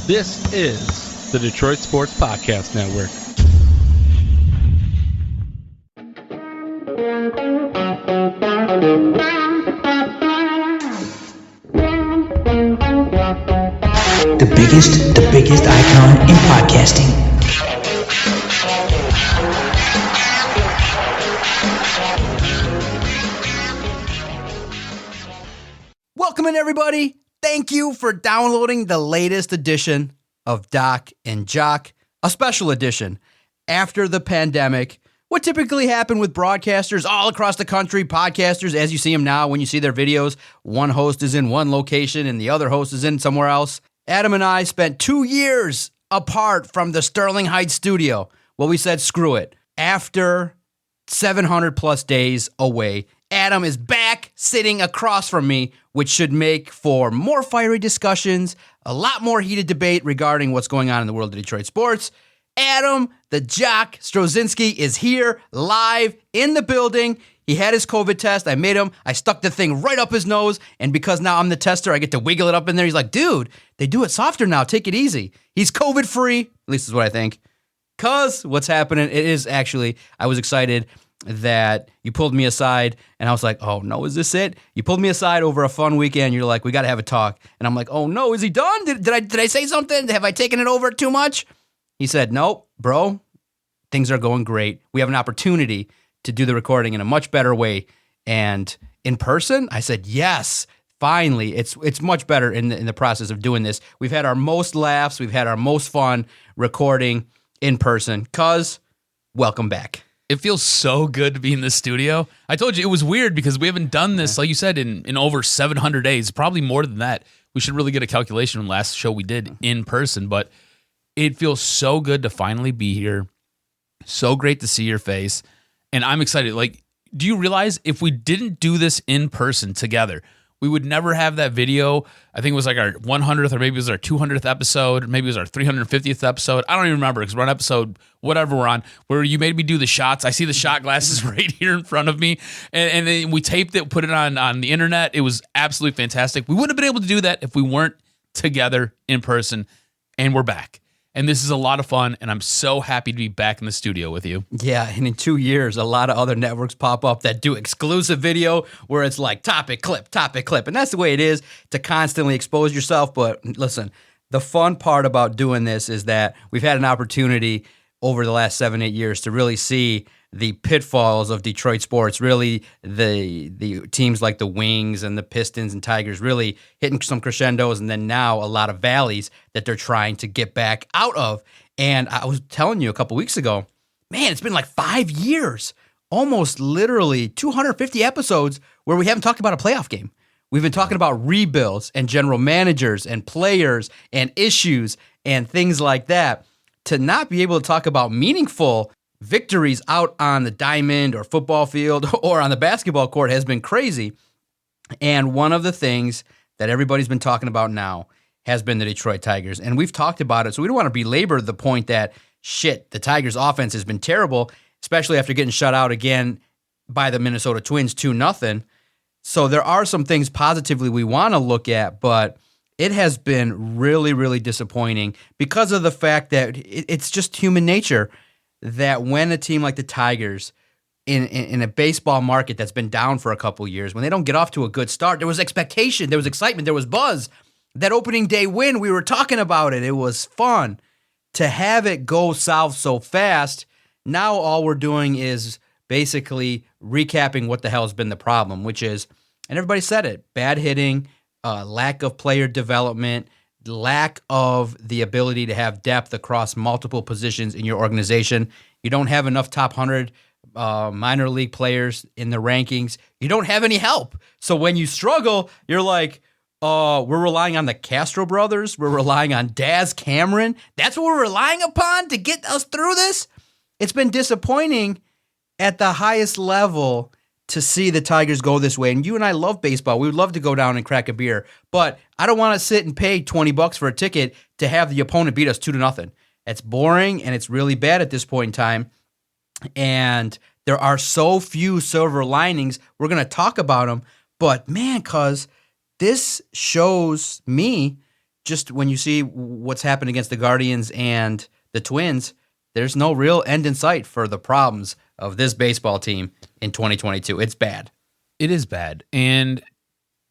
This is the Detroit Sports Podcast Network. The biggest icon in podcasting. Welcome in, everybody. Thank you for downloading the latest edition of Doc and Jock, a special edition. After the pandemic, what typically happened with broadcasters all across the country, podcasters, as you see them now when you see their videos, one host is in one location and the other host is in somewhere else. Adam and I spent 2 years apart from the Sterling Heights studio. Well, we said, screw it. After 700 plus days away, Adam is back sitting across from me, which should make for more fiery discussions, a lot more heated debate regarding what's going on in the world of Detroit sports. Adam, the Jock Strozinski, is here live in the building. He had his COVID test. I stuck the thing right up his nose, and because now I'm the tester, I get to wiggle it up in there. He's like, dude, they do it softer now. Take it easy. He's COVID-free, at least is what I think. Because what's happening, it is actually, I was excited that you pulled me aside, and I was like, oh no, is this it? You pulled me aside over a fun weekend. You're like, we got to have a talk. And I'm like, oh no, is he done? Did I say something? Have I taken it over too much? He said, nope, bro, things are going great. We have an opportunity to do the recording in a much better way. And in person, I said, yes, finally. It's much better in the process of doing this. We've had our most laughs. We've had our most fun recording in person. Cuz, welcome back. It feels so good to be in the studio. I told you it was weird because we haven't done this, like you said, in over 700 days, probably more than that. We should really get a calculation from the last show we did in person, but it feels so good to finally be here. So great to see your face, and I'm excited. Like, do you realize if we didn't do this in person together, we would never have that video? I think it was like our 100th, or maybe it was our 200th episode, maybe it was our 350th episode. I don't even remember because we're on episode whatever we're on, where you made me do the shots. I see the shot glasses right here in front of me, and then we taped it, put it on the internet. It was absolutely fantastic. We wouldn't have been able to do that if we weren't together in person, and we're back. And this is a lot of fun, and I'm so happy to be back in the studio with you. Yeah, and in 2 years, a lot of other networks pop up that do exclusive video where it's like topic, clip. And that's the way it is, to constantly expose yourself. But listen, the fun part about doing this is that we've had an opportunity over the last 7-8 years to really see the pitfalls of Detroit sports, really the teams like the Wings and the Pistons and Tigers really hitting some crescendos, and then now a lot of valleys that they're trying to get back out of. And I was telling you a couple weeks ago, man, it's been like 5 years, almost literally 250 episodes where we haven't talked about a playoff game. We've been talking about rebuilds and general managers and players and issues and things like that. To not be able to talk about meaningful victories out on the diamond or football field or on the basketball court has been crazy. And one of the things that everybody's been talking about now has been the Detroit Tigers. And we've talked about it, so we don't want to belabor the point that, shit, the Tigers offense has been terrible, especially after getting shut out again by the Minnesota Twins 2-0. So there are some things positively we want to look at, but it has been really, really disappointing because of the fact that it's just human nature that when a team like the Tigers in a baseball market that's been down for a couple years, when they don't get off to a good start, there was expectation, there was excitement, there was buzz. That opening day win, we were talking about it. It was fun. To have it go south so fast, now all we're doing is basically recapping what the hell has been the problem, which is, and everybody said it, bad hitting, lack of player development, lack of the ability to have depth across multiple positions in your organization. You don't have enough top 100 minor league players in the rankings. You don't have any help. So when you struggle, you're like, we're relying on the Castro brothers. We're relying on Daz Cameron. That's what we're relying upon to get us through this. It's been disappointing at the highest level to see the Tigers go this way. And you and I love baseball. We would love to go down and crack a beer, but I don't want to sit and pay $20 for a ticket to have the opponent beat us 2-0. It's boring and it's really bad at this point in time. And there are so few silver linings. We're going to talk about them, but man, cuz this shows me just when you see what's happened against the Guardians and the Twins, there's no real end in sight for the problems of this baseball team in 2022. It's bad. It is bad. And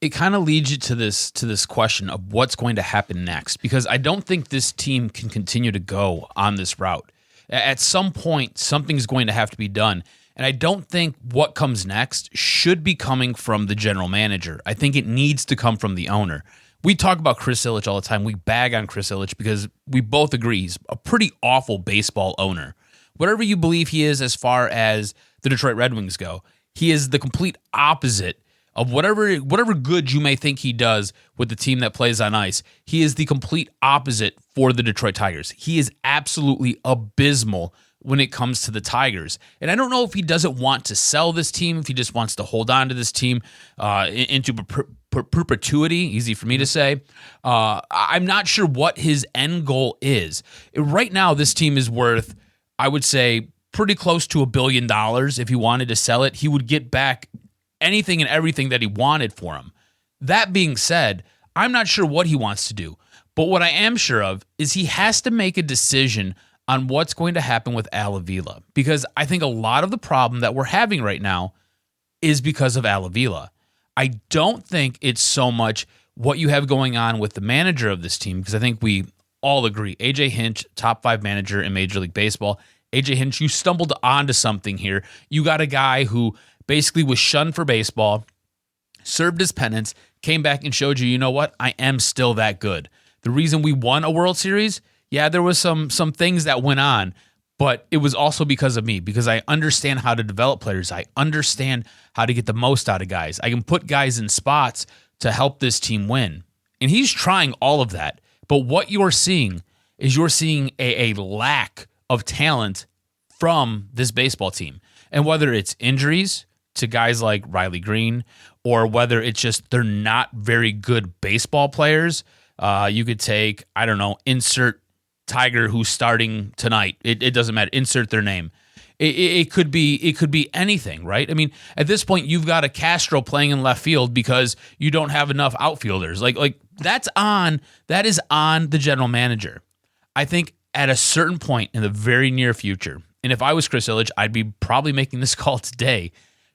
it kind of leads you to this question of what's going to happen next, because I don't think this team can continue to go on this route. At some point, something's going to have to be done. And I don't think what comes next should be coming from the general manager. I think it needs to come from the owner. We talk about Chris Ilitch all the time. We bag on Chris Ilitch because we both agree he's a pretty awful baseball owner. Whatever you believe he is as far as the Detroit Red Wings go, he is the complete opposite of whatever good you may think he does with the team that plays on ice. He is the complete opposite for the Detroit Tigers. He is absolutely abysmal when it comes to the Tigers. And I don't know if he doesn't want to sell this team, if he just wants to hold on to this team into perpetuity, easy for me to say. I'm not sure what his end goal is. Right now, this team is worth, I would say, pretty close to $1 billion. If he wanted to sell it, he would get back anything and everything that he wanted for him. That being said, I'm not sure what he wants to do. But what I am sure of is he has to make a decision on what's going to happen with Al Avila, because I think a lot of the problem that we're having right now is because of Al Avila. I don't think it's so much what you have going on with the manager of this team, because I think we all agree, A.J. Hinch, top 5 manager in Major League Baseball. A.J. Hinch, you stumbled onto something here. You got a guy who basically was shunned for baseball, served his penance, came back and showed you know what? I am still that good. The reason we won a World Series, yeah, there was some things that went on, but it was also because of me, because I understand how to develop players. I understand how to get the most out of guys. I can put guys in spots to help this team win. And he's trying all of that. But what you're seeing is a lack of talent from this baseball team. And whether it's injuries to guys like Riley Green, or whether it's just they're not very good baseball players, you could take, I don't know, insert Tiger who's starting tonight. It doesn't matter. Insert their name. It could be anything, right? I mean, at this point, you've got a Castro playing in left field because you don't have enough outfielders. Like that is on the general manager. I think at a certain point in the very near future, and if I was Chris Ilitch, I'd be probably making this call today.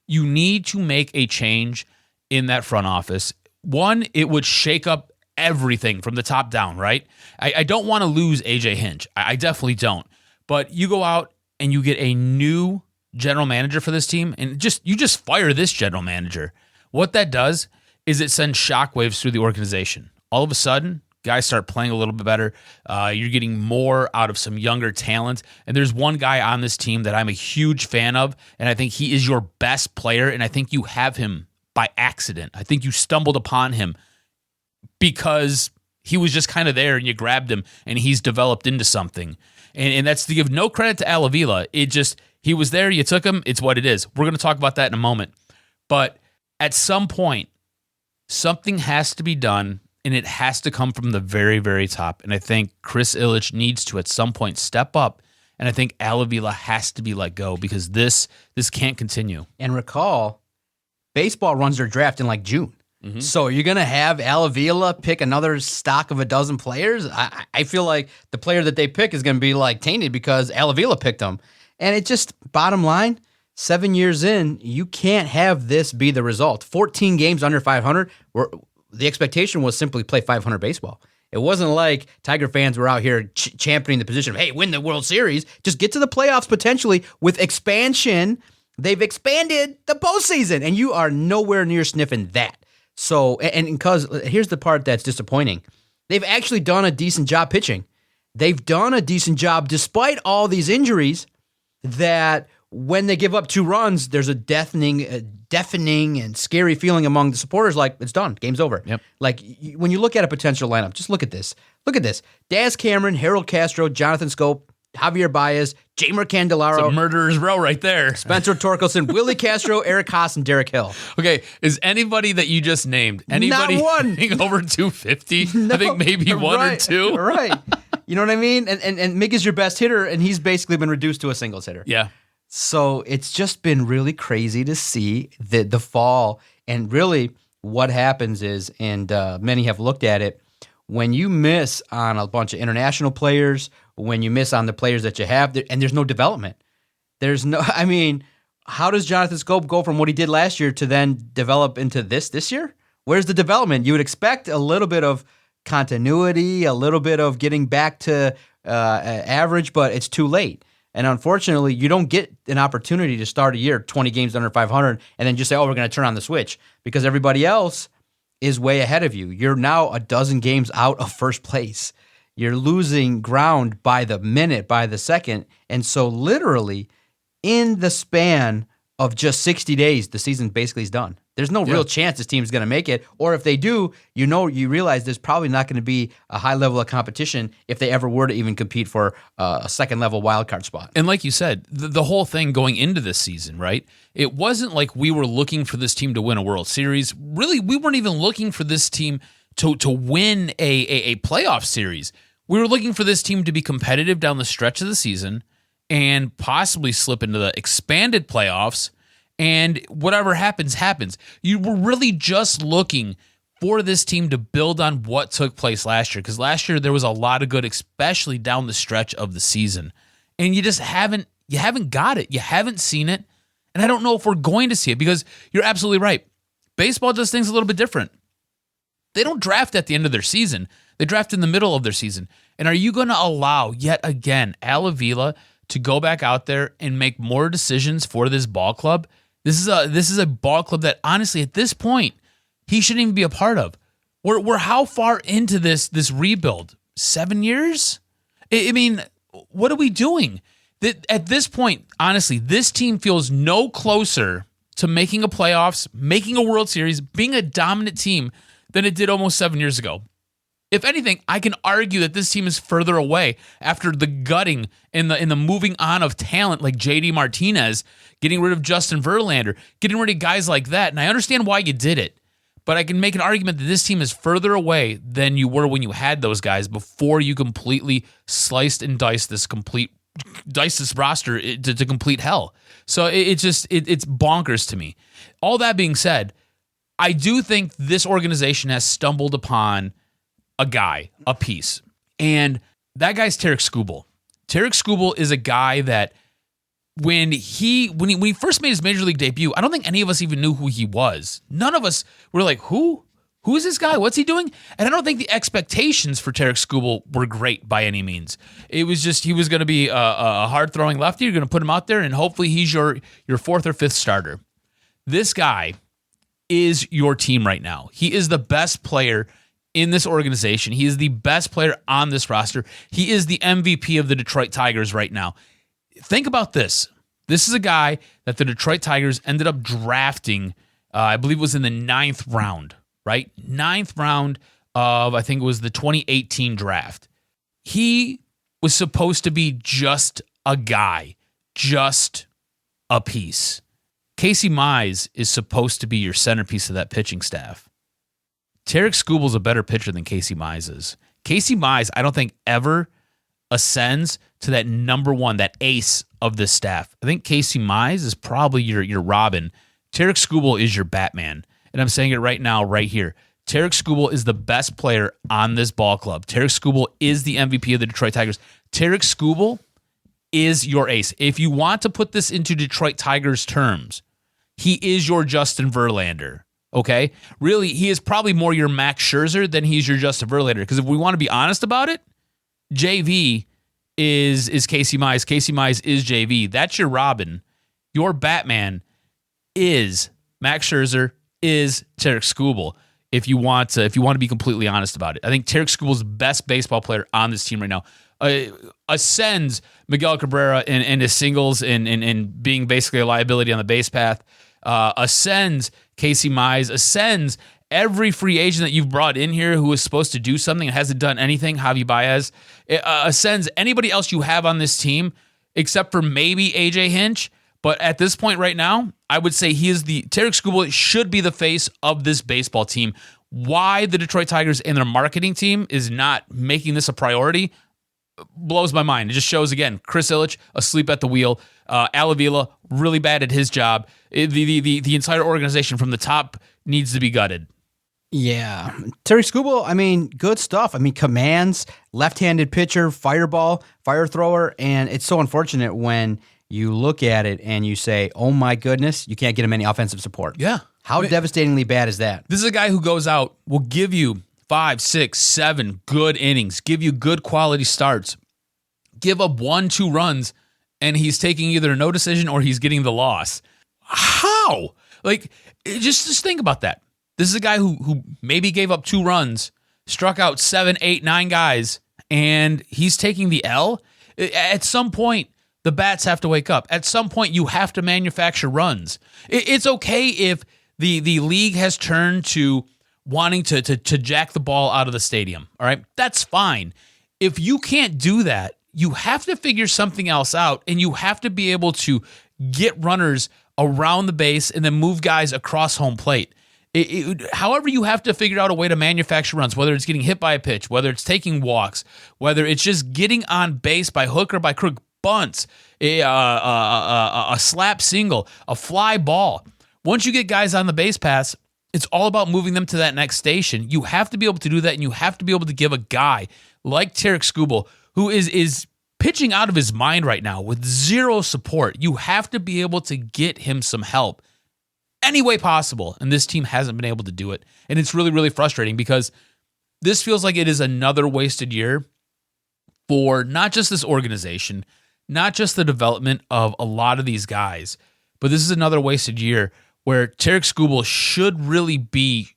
You need to make a change in that front office. One, it would shake up everything from the top down, right? I don't want to lose A.J. Hinch. I definitely don't. But you go out and you get a new general manager for this team, and you just fire this general manager. What that does is it sends shockwaves through the organization. All of a sudden, guys start playing a little bit better. You're getting more out of some younger talent. And there's one guy on this team that I'm a huge fan of, and I think he is your best player, and I think you have him by accident. I think you stumbled upon him because he was just kind of there and you grabbed him and he's developed into something. And that's to give no credit to Al Avila. He was there, you took him, it's what it is. We're going to talk about that in a moment. But at some point, something has to be done, and it has to come from the very, very top. And I think Chris Ilitch needs to at some point step up, and I think Al Avila has to be let go, because this can't continue. And recall, baseball runs their draft in like June. Mm-hmm. So you're going to have Al Avila pick another stock of a dozen players? I feel like the player that they pick is going to be like tainted because Al Avila picked them. And it just, bottom line, 7 years in, you can't have this be the result. 14 games under 500, the expectation was simply play 500 baseball. It wasn't like Tiger fans were out here championing the position of, hey, win the World Series. Just get to the playoffs potentially with expansion. They've expanded the postseason, and you are nowhere near sniffing that. So, and because here's the part that's disappointing. They've actually done a decent job pitching. They've done a decent job despite all these injuries, that when they give up 2 runs, there's a deafening and scary feeling among the supporters like, it's done, game's over. Yep. Like, when you look at a potential lineup, just look at this. Look at this. Daz Cameron, Harold Castro, Jonathan Scope, Javier Baez, Jamer Candelaro. It's a murderer's row right there. Spencer Torkelson, Willie Castro, Eric Haas, and Derek Hill. Okay, is anybody that you just named, anybody Not one. over 250? No, I think maybe one or two. Right. You know what I mean? And Mick is your best hitter, and he's basically been reduced to a singles hitter. Yeah. So it's just been really crazy to see the fall. And really what happens is, and many have looked at it, when you miss on a bunch of international players, when you miss on the players that you have, and there's no development. There's no, I mean, how does Jonathan Scope go from what he did last year to then develop into this year? Where's the development? You would expect a little bit of continuity, a little bit of getting back to average, but it's too late. And unfortunately, you don't get an opportunity to start a year 20 games under 500 and then just say, oh, we're going to turn on the switch, because everybody else is way ahead of you. You're now a dozen games out of first place. You're losing ground by the minute, by the second. And so literally in the span of just 60 days, the season basically is done. There's no real chance this team's going to make it. Or if they do, you realize there's probably not going to be a high level of competition if they ever were to even compete for a second level wildcard spot. And like you said, the whole thing going into this season, right? It wasn't like we were looking for this team to win a World Series. Really, we weren't even looking for this team to win a playoff series. We were looking for this team to be competitive down the stretch of the season and possibly slip into the expanded playoffs. And whatever happens, happens. You were really just looking for this team to build on what took place last year, because last year there was a lot of good, especially down the stretch of the season. And you just haven't got it. You haven't seen it. And I don't know if we're going to see it, because you're absolutely right. Baseball does things a little bit different. They don't draft at the end of their season. They draft in the middle of their season. And are you going to allow, yet again, Al Avila to go back out there and make more decisions for this ball club? This is a ball club that, honestly, at this point, he shouldn't even be a part of. We're how far into this rebuild? 7 years? I mean, what are we doing? At this point, honestly, this team feels no closer to making a playoffs, making a World Series, being a dominant team than it did almost 7 years ago. If anything, I can argue that this team is further away after the gutting and the moving on of talent like JD Martinez, getting rid of Justin Verlander, getting rid of guys like that. And I understand why you did it, but I can make an argument that this team is further away than you were when you had those guys before you completely sliced and diced this roster to complete hell. So it's bonkers to me. All that being said, I do think this organization has stumbled upon a piece. And that guy's Tarik Skubal. Tarik Skubal is a guy that when he first made his major league debut, I don't think any of us even knew who he was. None of us were like, who is this guy? What's he doing? And I don't think the expectations for Tarik Skubal were great by any means. It was just, he was going to be a hard throwing lefty. You're going to put him out there and hopefully he's your fourth or fifth starter. This guy is your team right now. He is the best player in this organization. He is the best player on this roster. He is the MVP of the Detroit Tigers right now. Think about this. This is a guy that the Detroit Tigers ended up drafting, I believe it was in the 9th round, right? 9th round of, I think it was the 2018 draft. He was supposed to be just a guy, just a piece. Casey Mize is supposed to be your centerpiece of that pitching staff. Tarik Skubal is a better pitcher than Casey Mize is. Casey Mize, I don't think ever ascends to that number one, that ace of this staff. I think Casey Mize is probably your Robin. Tarik Skubal is your Batman. And I'm saying it right now, right here. Tarik Skubal is the best player on this ball club. Tarik Skubal is the MVP of the Detroit Tigers. Tarik Skubal is your ace. If you want to put this into Detroit Tigers terms, he is your Justin Verlander. Okay? Really, he is probably more your Max Scherzer than he's your Justin Verlander. Because if we want to be honest about it, JV is Casey Mize. Casey Mize is JV. That's your Robin. Your Batman is Max Scherzer, is Tarik Skubal. If you want to be completely honest about it, I think Tarik Skubal is the best baseball player on this team right now. Ascends Miguel Cabrera in his singles and being basically a liability on the base path. Ascends Casey Mize, ascends every free agent that you've brought in here who is supposed to do something and hasn't done anything, Javi Baez, ascends anybody else you have on this team except for maybe AJ Hinch. But at this point right now, I would say Tarik Skubal should be the face of this baseball team. Why the Detroit Tigers and their marketing team is not making this a priority blows my mind. It just shows, again, Chris Ilitch asleep at the wheel. Al Avila really bad at his job. The entire organization from the top needs to be gutted. Yeah. Tarik Skubal, I mean, good stuff. I mean, commands, left-handed pitcher, fireball, fire thrower, and it's so unfortunate when you look at it and you say, oh my goodness, you can't get him any offensive support. Yeah. How devastatingly bad is that? This is a guy who goes out, will give you 5, 6, 7 good innings, give you good quality starts, give up 1-2 runs, and he's taking either a no decision or he's getting the loss. How? Like, just think about that. This is a guy who maybe gave up 2 runs, struck out 7, 8, 9 guys, and he's taking the L. At some point, the bats have to wake up. At some point, you have to manufacture runs. It's okay if the league has turned to wanting to jack the ball out of the stadium. All right, that's fine. If you can't do that, you have to figure something else out, and you have to be able to get runners around the base and then move guys across home plate. However, you have to figure out a way to manufacture runs, whether it's getting hit by a pitch, whether it's taking walks, whether it's just getting on base by hook or by crook, bunts, a slap single, a fly ball. Once you get guys on the base pass, it's all about moving them to that next station. You have to be able to do that, and you have to be able to give a guy like Tarik Skubal, who is pitching out of his mind right now with zero support. You have to be able to get him some help any way possible, and this team hasn't been able to do it. And it's really, really frustrating because this feels like it is another wasted year for not just this organization, not just the development of a lot of these guys, but this is another wasted year where Tarik Skubal should really be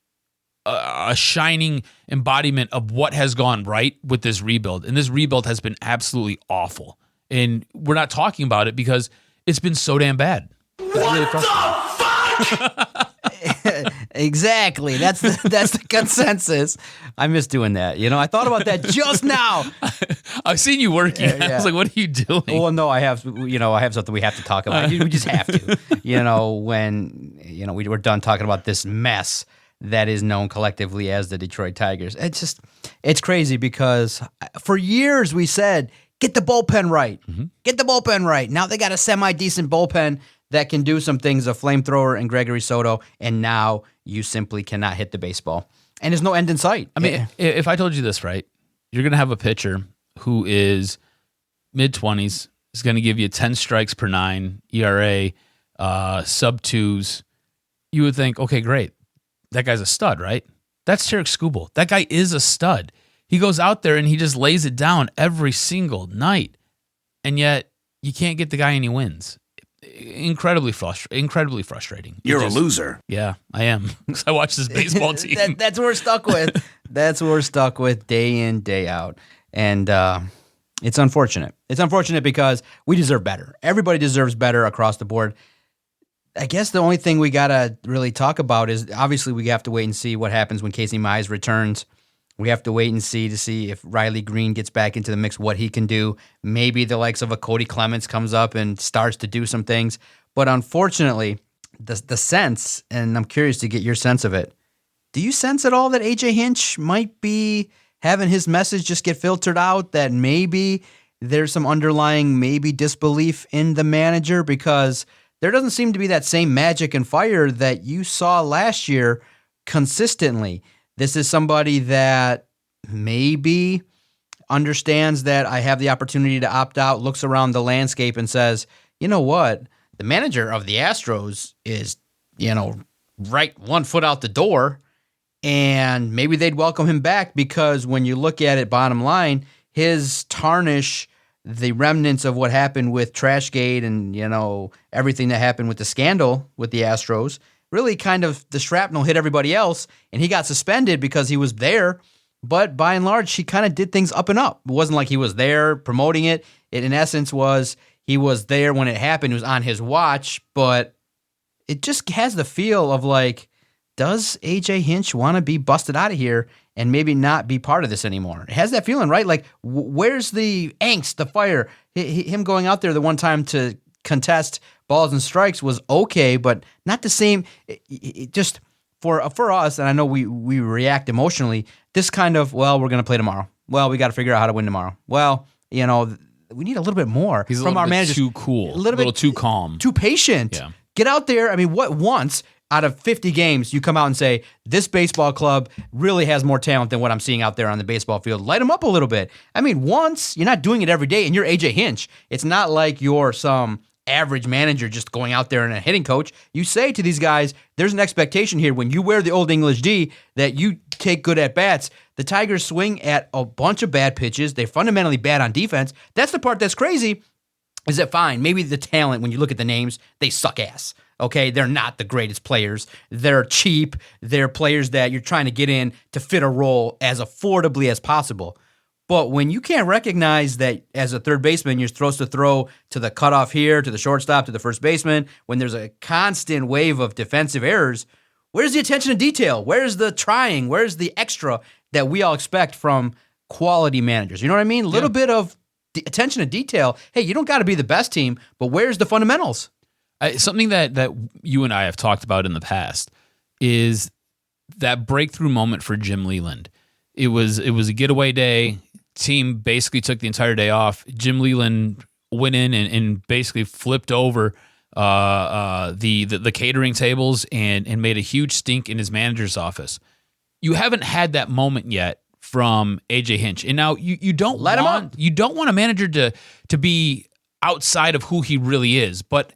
a shining embodiment of what has gone right with this rebuild. And this rebuild has been absolutely awful. And we're not talking about it because it's been so damn bad. It's really frustrating. Exactly. That's the consensus. I miss doing that. You know, I thought about that just now. I've seen you working. Yeah. I was like, what are you doing? Well, no, I have something we have to talk about. We just have to. When we're done talking about this mess that is known collectively as the Detroit Tigers. It's crazy because for years we said, get the bullpen right. Mm-hmm. Get the bullpen right. Now they got a semi-decent bullpen that can do some things, a flamethrower and Gregory Soto, and now you simply cannot hit the baseball. And there's no end in sight. I mean, if I told you this, right, you're going to have a pitcher who is mid-20s, is going to give you 10 strikes per 9, ERA, sub-2s. You would think, okay, great. That guy's a stud, right? That's Tarik Skubal. That guy is a stud. He goes out there and he just lays it down every single night. And yet, you can't get the guy any wins. Incredibly frustrating. You're a loser. Yeah, I am. I watch this baseball team. That's what we're stuck with. That's what we're stuck with day in, day out. And it's unfortunate. It's unfortunate because we deserve better. Everybody deserves better across the board. I guess the only thing we got to really talk about is obviously we have to wait and see what happens when Casey Mize returns. We have to wait and see if Riley Green gets back into the mix, what he can do. Maybe the likes of a Cody Clements comes up and starts to do some things. But unfortunately, the sense, and I'm curious to get your sense of it, do you sense at all that A.J. Hinch might be having his message just get filtered out, that maybe there's some underlying maybe disbelief in the manager? Because there doesn't seem to be that same magic and fire that you saw last year consistently. This is somebody that maybe understands that I have the opportunity to opt out, looks around the landscape and says, you know what? The manager of the Astros is, right 1 foot out the door, and maybe they'd welcome him back because when you look at it bottom line, his tarnish, the remnants of what happened with Trashgate and, everything that happened with the scandal with the Astros, really kind of the shrapnel hit everybody else, and he got suspended because he was there. But by and large, he kind of did things up and up. It wasn't like he was there promoting it. It, in essence, was he was there when it happened. It was on his watch, but it just has the feel of like, does A.J. Hinch want to be busted out of here and maybe not be part of this anymore? It has that feeling, right? Like, where's the angst, the fire? Him going out there the one time to contest balls and strikes was okay, but not the same. It just for us, and I know we react emotionally. This kind of, well, we're going to play tomorrow. Well, we got to figure out how to win tomorrow. Well, we need a little bit more He's from our manager. Too cool, a little too calm, too patient. Yeah. Get out there. I mean, what once out of 50 games, you come out and say, this baseball club really has more talent than what I'm seeing out there on the baseball field. Light them up a little bit. I mean, once, you're not doing it every day, and you're AJ Hinch. It's not like you're some average manager just going out there and a hitting coach. You say to these guys, there's an expectation here when you wear the Old English D that you take good at-bats. The Tigers swing at a bunch of bad pitches. They're fundamentally bad on defense. That's the part that's crazy. Is that fine? Maybe the talent, when you look at the names, they suck ass. Okay, they're not the greatest players. They're cheap. They're players that you're trying to get in to fit a role as affordably as possible. But when you can't recognize that as a third baseman, you're supposed to throw to the cutoff here, to the shortstop, to the first baseman, when there's a constant wave of defensive errors, where's the attention to detail? Where's the trying? Where's the extra that we all expect from quality managers? You know what I mean? A little bit of attention to detail. Hey, you don't got to be the best team, but where's the fundamentals? Something that you and I have talked about in the past is that breakthrough moment for Jim Leland. It was a getaway day. Team basically took the entire day off. Jim Leland went in and basically flipped over the catering tables and made a huge stink in his manager's office. You haven't had that moment yet from AJ Hinch, and now you don't want a manager to be outside of who he really is, but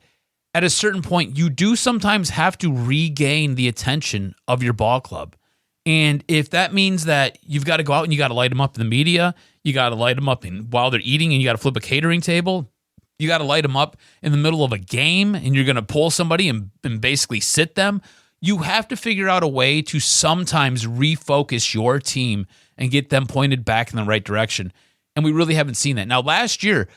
at a certain point, you do sometimes have to regain the attention of your ball club. And if that means that you've got to go out and you got to light them up in the media, you got to light them up while they're eating and you got to flip a catering table, you got to light them up in the middle of a game and you're going to pull somebody and basically sit them, you have to figure out a way to sometimes refocus your team and get them pointed back in the right direction. And we really haven't seen that. Now, last year,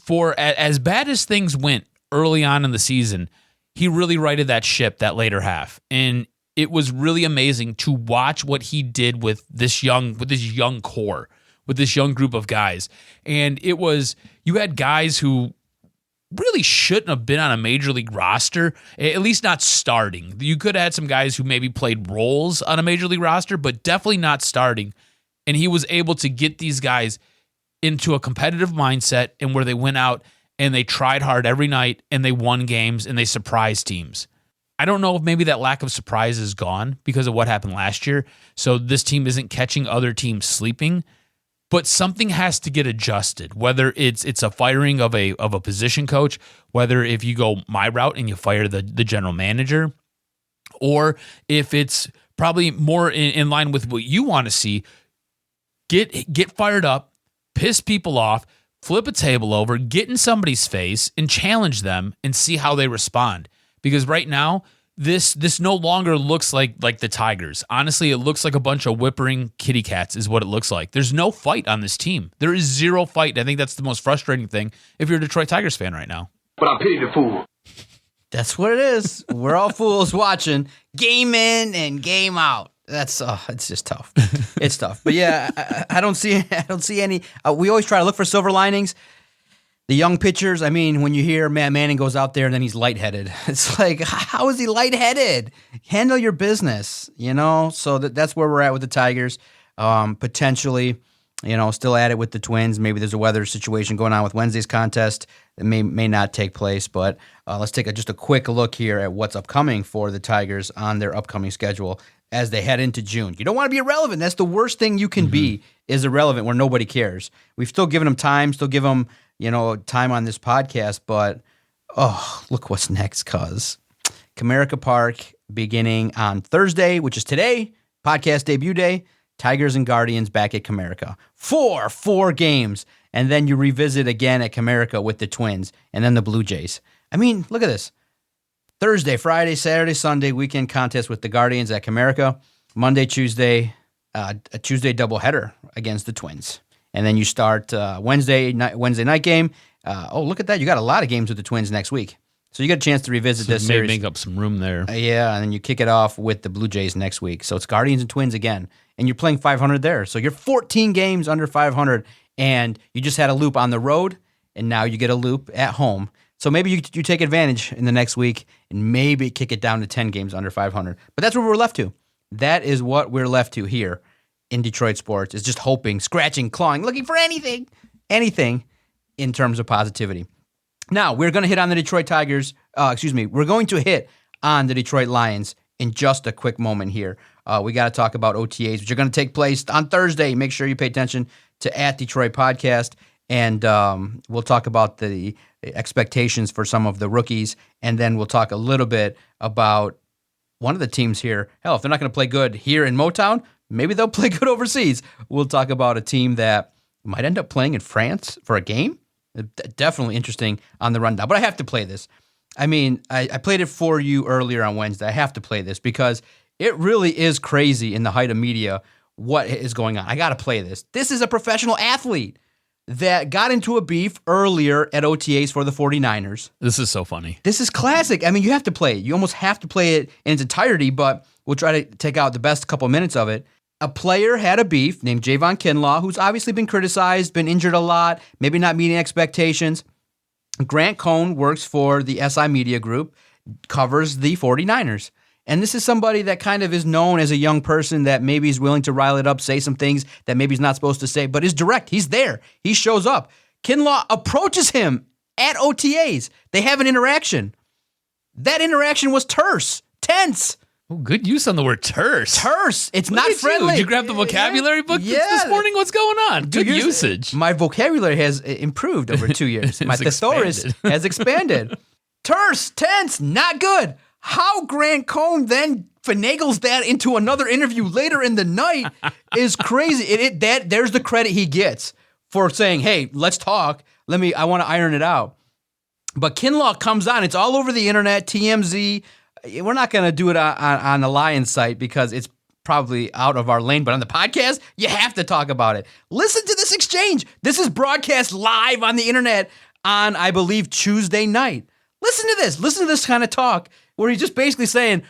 for as bad as things went early on in the season, he really righted that ship that later half. And it was really amazing to watch what he did with this young core, with this young group of guys. And you had guys who really shouldn't have been on a major league roster, at least not starting. You could have had some guys who maybe played roles on a major league roster, but definitely not starting. And he was able to get these guys into a competitive mindset and where they went out and they tried hard every night, and they won games, and they surprised teams. I don't know if maybe that lack of surprise is gone because of what happened last year, so this team isn't catching other teams sleeping, but something has to get adjusted, whether it's a firing of a position coach, whether if you go my route and you fire the general manager, or if it's probably more in line with what you want to see, get fired up, piss people off, flip a table over, get in somebody's face, and challenge them and see how they respond. Because right now, this no longer looks like the Tigers. Honestly, it looks like a bunch of whimpering kitty cats is what it looks like. There's no fight on this team. There is zero fight. I think that's the most frustrating thing if you're a Detroit Tigers fan right now. But I pity the fool. That's what it is. We're all fools watching game in and game out. That's it's just tough. It's tough. But yeah, I don't see any. We always try to look for silver linings. The young pitchers, I mean, when you hear Matt Manning goes out there and then he's lightheaded, it's like, how is he lightheaded? Handle your business, you know? So that's where we're at with the Tigers. Potentially, still at it with the Twins. Maybe there's a weather situation going on with Wednesday's contest that may not take place. But let's take just a quick look here at what's upcoming for the Tigers on their upcoming schedule as they head into June. You don't want to be irrelevant. That's the worst thing you can be, is irrelevant where nobody cares. We've still given them time, time on this podcast, but look what's next, cuz. Comerica Park beginning on Thursday, which is today, podcast debut day. Tigers and Guardians back at Comerica. Four games, and then you revisit again at Comerica with the Twins, and then the Blue Jays. I mean, look at this. Thursday, Friday, Saturday, Sunday, weekend contest with the Guardians at Comerica. Monday, Tuesday, a Tuesday doubleheader against the Twins. And then you start Wednesday night game. Look at that. You got a lot of games with the Twins next week. So you got a chance to revisit this series. Make up some room there. Yeah, and then you kick it off with the Blue Jays next week. So it's Guardians and Twins again. And you're playing 500 there. So you're 14 games under 500, and you just had a loop on the road, and now you get a loop at home. So maybe you take advantage in the next week and maybe kick it down to 10 games under 500. But that's what we're left to. That is what we're left to here in Detroit sports, is just hoping, scratching, clawing, looking for anything in terms of positivity. Now, we're going to hit on the Detroit Tigers. We're going to hit on the Detroit Lions in just a quick moment here. We got to talk about OTAs, which are going to take place on Thursday. Make sure you pay attention to @Detroit Podcast, and we'll talk about the expectations for some of the rookies, and then we'll talk a little bit about one of the teams here. Hell, if they're not going to play good here in Motown, maybe they'll play good overseas. We'll talk about a team that might end up playing in France for a game. Definitely interesting on the rundown. But I have to play this. I mean, I played it for you earlier on Wednesday. I have to play this because it really is crazy in the height of media what is going on. I got to play this. This is a professional athlete that got into a beef earlier at OTAs for the 49ers. This is so funny. This is classic. I mean, you have to play it. You almost have to play it in its entirety, but we'll try to take out the best couple minutes of it. A player had a beef named Javon Kinlaw, who's obviously been criticized, been injured a lot, maybe not meeting expectations. Grant Cohn works for the SI Media Group, covers the 49ers. And this is somebody that kind of is known as a young person that maybe is willing to rile it up, say some things that maybe he's not supposed to say, but is direct. He's there. He shows up. Kinlaw approaches him at OTAs. They have an interaction. That interaction was terse, tense. Oh, good use on the word terse. Terse. It's Look not at friendly. Did you grab the vocabulary book this morning? What's going on? Good usage. My vocabulary has improved over 2 years. My thesaurus has expanded. Terse, tense, not good. How Grant Cohn then finagles that into another interview later in the night is crazy. There's the credit he gets for saying, "Hey, let's talk. I want to iron it out." But Kinlaw comes on. It's all over the internet. TMZ. We're not going to do it on the Lions site because it's probably out of our lane. But on the podcast, you have to talk about it. Listen to this exchange. This is broadcast live on the internet on, I believe, Tuesday night. Listen to this. Listen to this kind of talk where he's just basically saying,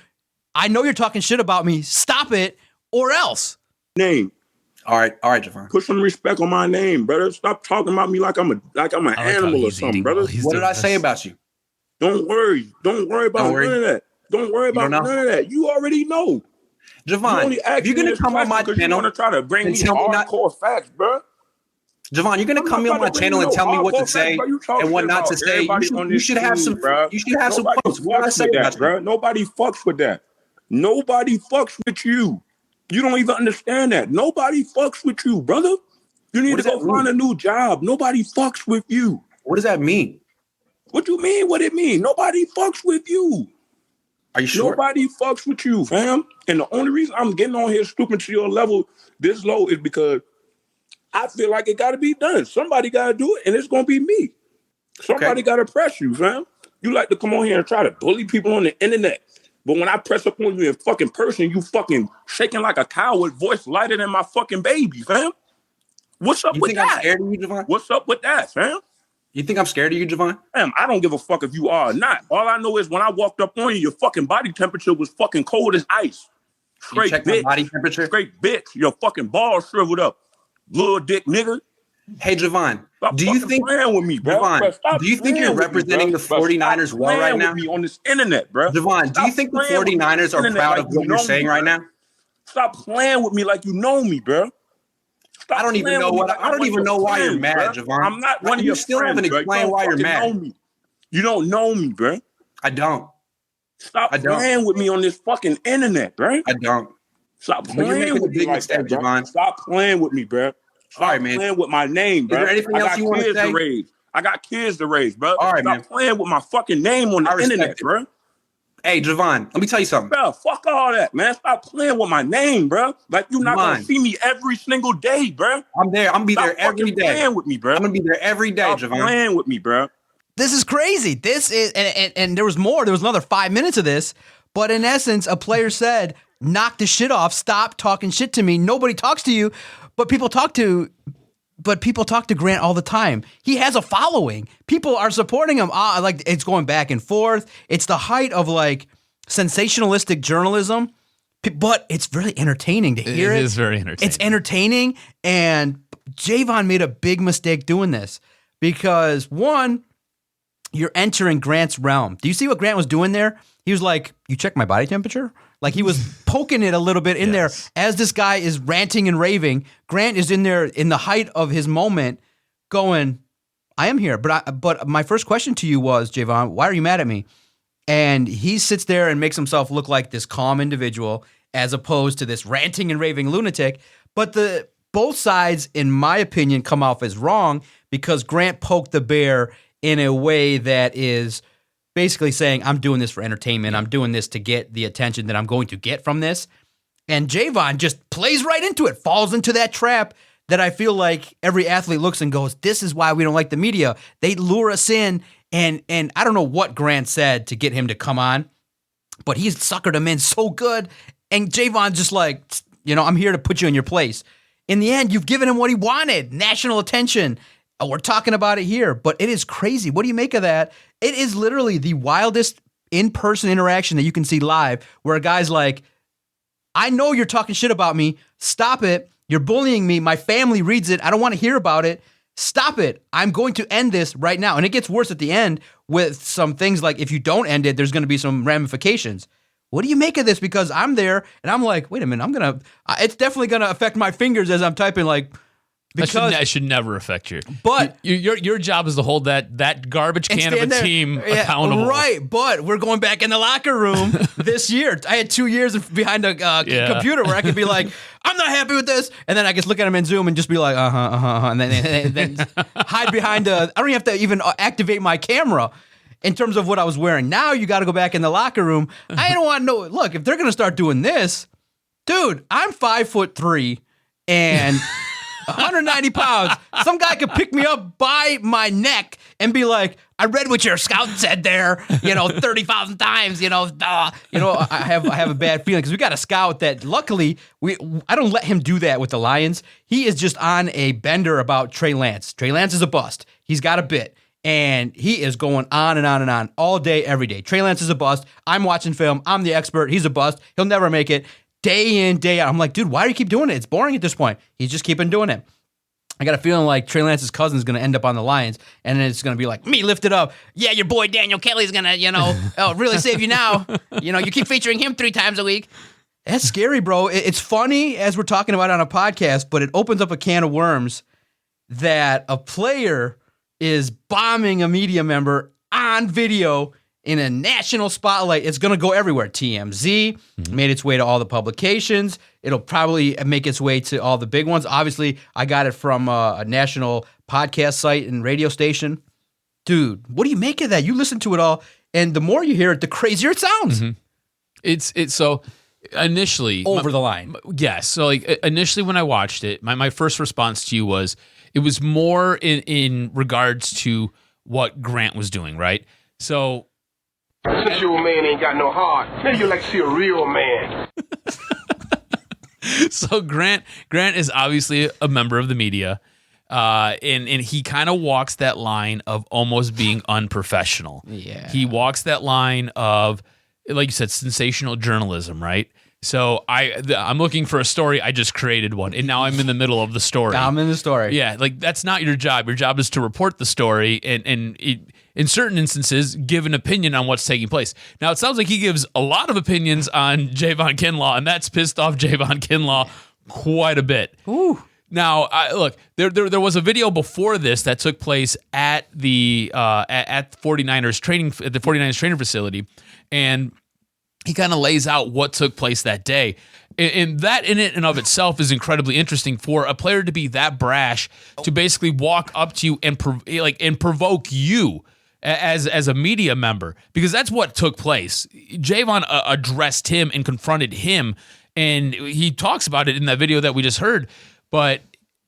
I know you're talking shit about me. Stop it or else. Name. All right, Javon. Put some respect on my name, brother. Stop talking about me like I'm an animal or something, brother. What did I say about you? Don't worry. Don't worry about none of that. Don't worry about none of that. You already know. Javon, if you're going to come on my channel, you want to try to bring me hardcore facts, bro. Javon, you're going to come on my channel and tell me what to say and what not to say. You should have some posts. What did I say about you? Nobody fucks with that. Nobody fucks with you. You don't even understand that. Nobody fucks with you, brother. You need to go find a new job. Nobody fucks with you. What does that mean? What do you mean? What it mean? Nobody fucks with you. Are you sure? Nobody fucks with you, fam. And the only reason I'm getting on here stooping to your level this low is because I feel like it got to be done. Somebody got to do it, and it's going to be me. Somebody got to press you, fam. You like to come on here and try to bully people on the internet. But when I press up on you in fucking person, you fucking shaking like a coward, voice lighter than my fucking baby, fam. What's up with that? I'm scared of you, Javon? What's up with that, fam? You think I'm scared of you, Javon? Fam, I don't give a fuck if you are or not. All I know is when I walked up on you, your fucking body temperature was fucking cold as ice. Straight check bitch. My body temperature? Straight bitch. Your fucking balls shriveled up. Little dick nigga. Hey, Javon, do you think playing with me, bro? Javon, do you think you're representing the 49ers well right now? On this internet, bro. Javon, do you think the 49ers are proud of what you're saying right now? Stop playing with me like you know me, bro. I don't even know why you're mad, Javon. I'm not one of your friends. You still haven't explained why you're mad. You don't know me, bro. I don't. Stop playing with me on this fucking internet, bro. I don't. Stop playing with me like that, Javon. Stop playing with me, bro. Stop playing with my name, bro. Is there anything else you want to say? I got kids to raise, bro. All right, Stop playing with my fucking name on the internet, bro. Hey, Javon, let me tell you something. Bro, fuck all that, man. Stop playing with my name, bro. Like, you're not going to see me every single day, bro. I'm there. I'm going to be there every day. Stop playing with me, bro. I'm going to be there every day, Javon. Stop playing with me, bro. This is crazy. This is, and there was more. There was another 5 minutes of this. But in essence, a player said, knock the shit off. Stop talking shit to me. Nobody talks to you, but people talk to Grant all the time. He has a following. People are supporting him. Like, it's going back and forth. It's the height of like sensationalistic journalism, but it's really entertaining to hear it. It is very entertaining. It's entertaining, and Javon made a big mistake doing this because, one, you're entering Grant's realm. Do you see what Grant was doing there? He was like, you check my body temperature? Like, he was poking it a little bit in there as this guy is ranting and raving. Grant is in there in the height of his moment going, I am here. But my first question to you was, Javon, why are you mad at me? And he sits there and makes himself look like this calm individual as opposed to this ranting and raving lunatic. But both sides, in my opinion, come off as wrong because Grant poked the bear in a way that is basically saying, I'm doing this for entertainment. I'm doing this to get the attention that I'm going to get from this. And Javon just plays right into it, falls into that trap that I feel like every athlete looks and goes, this is why we don't like the media. They lure us in. And I don't know what Grant said to get him to come on, but he suckered him in so good. And Javon just like, I'm here to put you in your place. In the end, you've given him what he wanted, national attention. We're talking about it here, but it is crazy. What do you make of that? It is literally the wildest in-person interaction that you can see live where a guy's like, I know you're talking shit about me. Stop it. You're bullying me. My family reads it. I don't want to hear about it. Stop it. I'm going to end this right now. And it gets worse at the end with some things like if you don't end it, there's going to be some ramifications. What do you make of this? Because I'm there and I'm like, wait a minute, it's definitely going to affect my fingers as I'm typing like, because I should never affect you. But your job is to hold that garbage can of a team accountable. Right, but we're going back in the locker room this year. I had 2 years behind a computer where I could be like, I'm not happy with this. And then I just look at him in Zoom and just be like, and then hide behind I don't even have to even activate my camera in terms of what I was wearing. Now you got to go back in the locker room. I don't want to know. Look, if they're going to start doing this, dude, I'm 5'3" and 190 pounds. Some guy could pick me up by my neck and be like, I read what your scout said there, 30,000 times, I have a bad feeling because we got a scout that luckily I don't let him do that with the Lions. He is just on a bender about Trey Lance. Trey Lance is a bust. He's got a bit. And he is going on and on and on all day, every day. Trey Lance is a bust. I'm watching film. I'm the expert. He's a bust. He'll never make it. Day in, day out. I'm like, dude, why do you keep doing it? It's boring at this point. He's just keeping doing it. I got a feeling like Trey Lance's cousin is going to end up on the Lions, and then it's going to be like, me lift it up. Yeah, your boy Daniel Kelly's going to, really save you now. You keep featuring him 3 times a week. That's scary, bro. It's funny as we're talking about it on a podcast, but it opens up a can of worms that a player is bombing a media member on video in a national spotlight. It's going to go everywhere. TMZ made its way to all the publications. It'll probably make its way to all the big ones. Obviously, I got it from a national podcast site and radio station. Dude, what do you make of that? You listen to it all, and the more you hear it, the crazier it sounds. Mm-hmm. It's so initially over the line. Yes. So like initially when I watched it, my first response to you was it was more in regards to what Grant was doing, right? So since your man ain't got no heart, maybe you like to see a real man. So Grant is obviously a member of the media, and he kind of walks that line of almost being unprofessional. Yeah, he walks that line of, like you said, sensational journalism, right? So I'm looking for a story. I just created one, and now I'm in the middle of the story. I'm in the story. Yeah, like that's not your job. Your job is to report the story and in certain instances, give an opinion on what's taking place. Now, it sounds like he gives a lot of opinions on Javon Kinlaw, and that's pissed off Javon Kinlaw quite a bit. Ooh. Now, look, there was a video before this that took place at the 49ers training at the 49ers training facility, and he kind of lays out what took place that day. And that in it and of itself is incredibly interesting for a player to be that brash, to basically walk up to you and provoke you as a media member, because that's what took place. Javon addressed him and confronted him, and he talks about it in that video that we just heard. But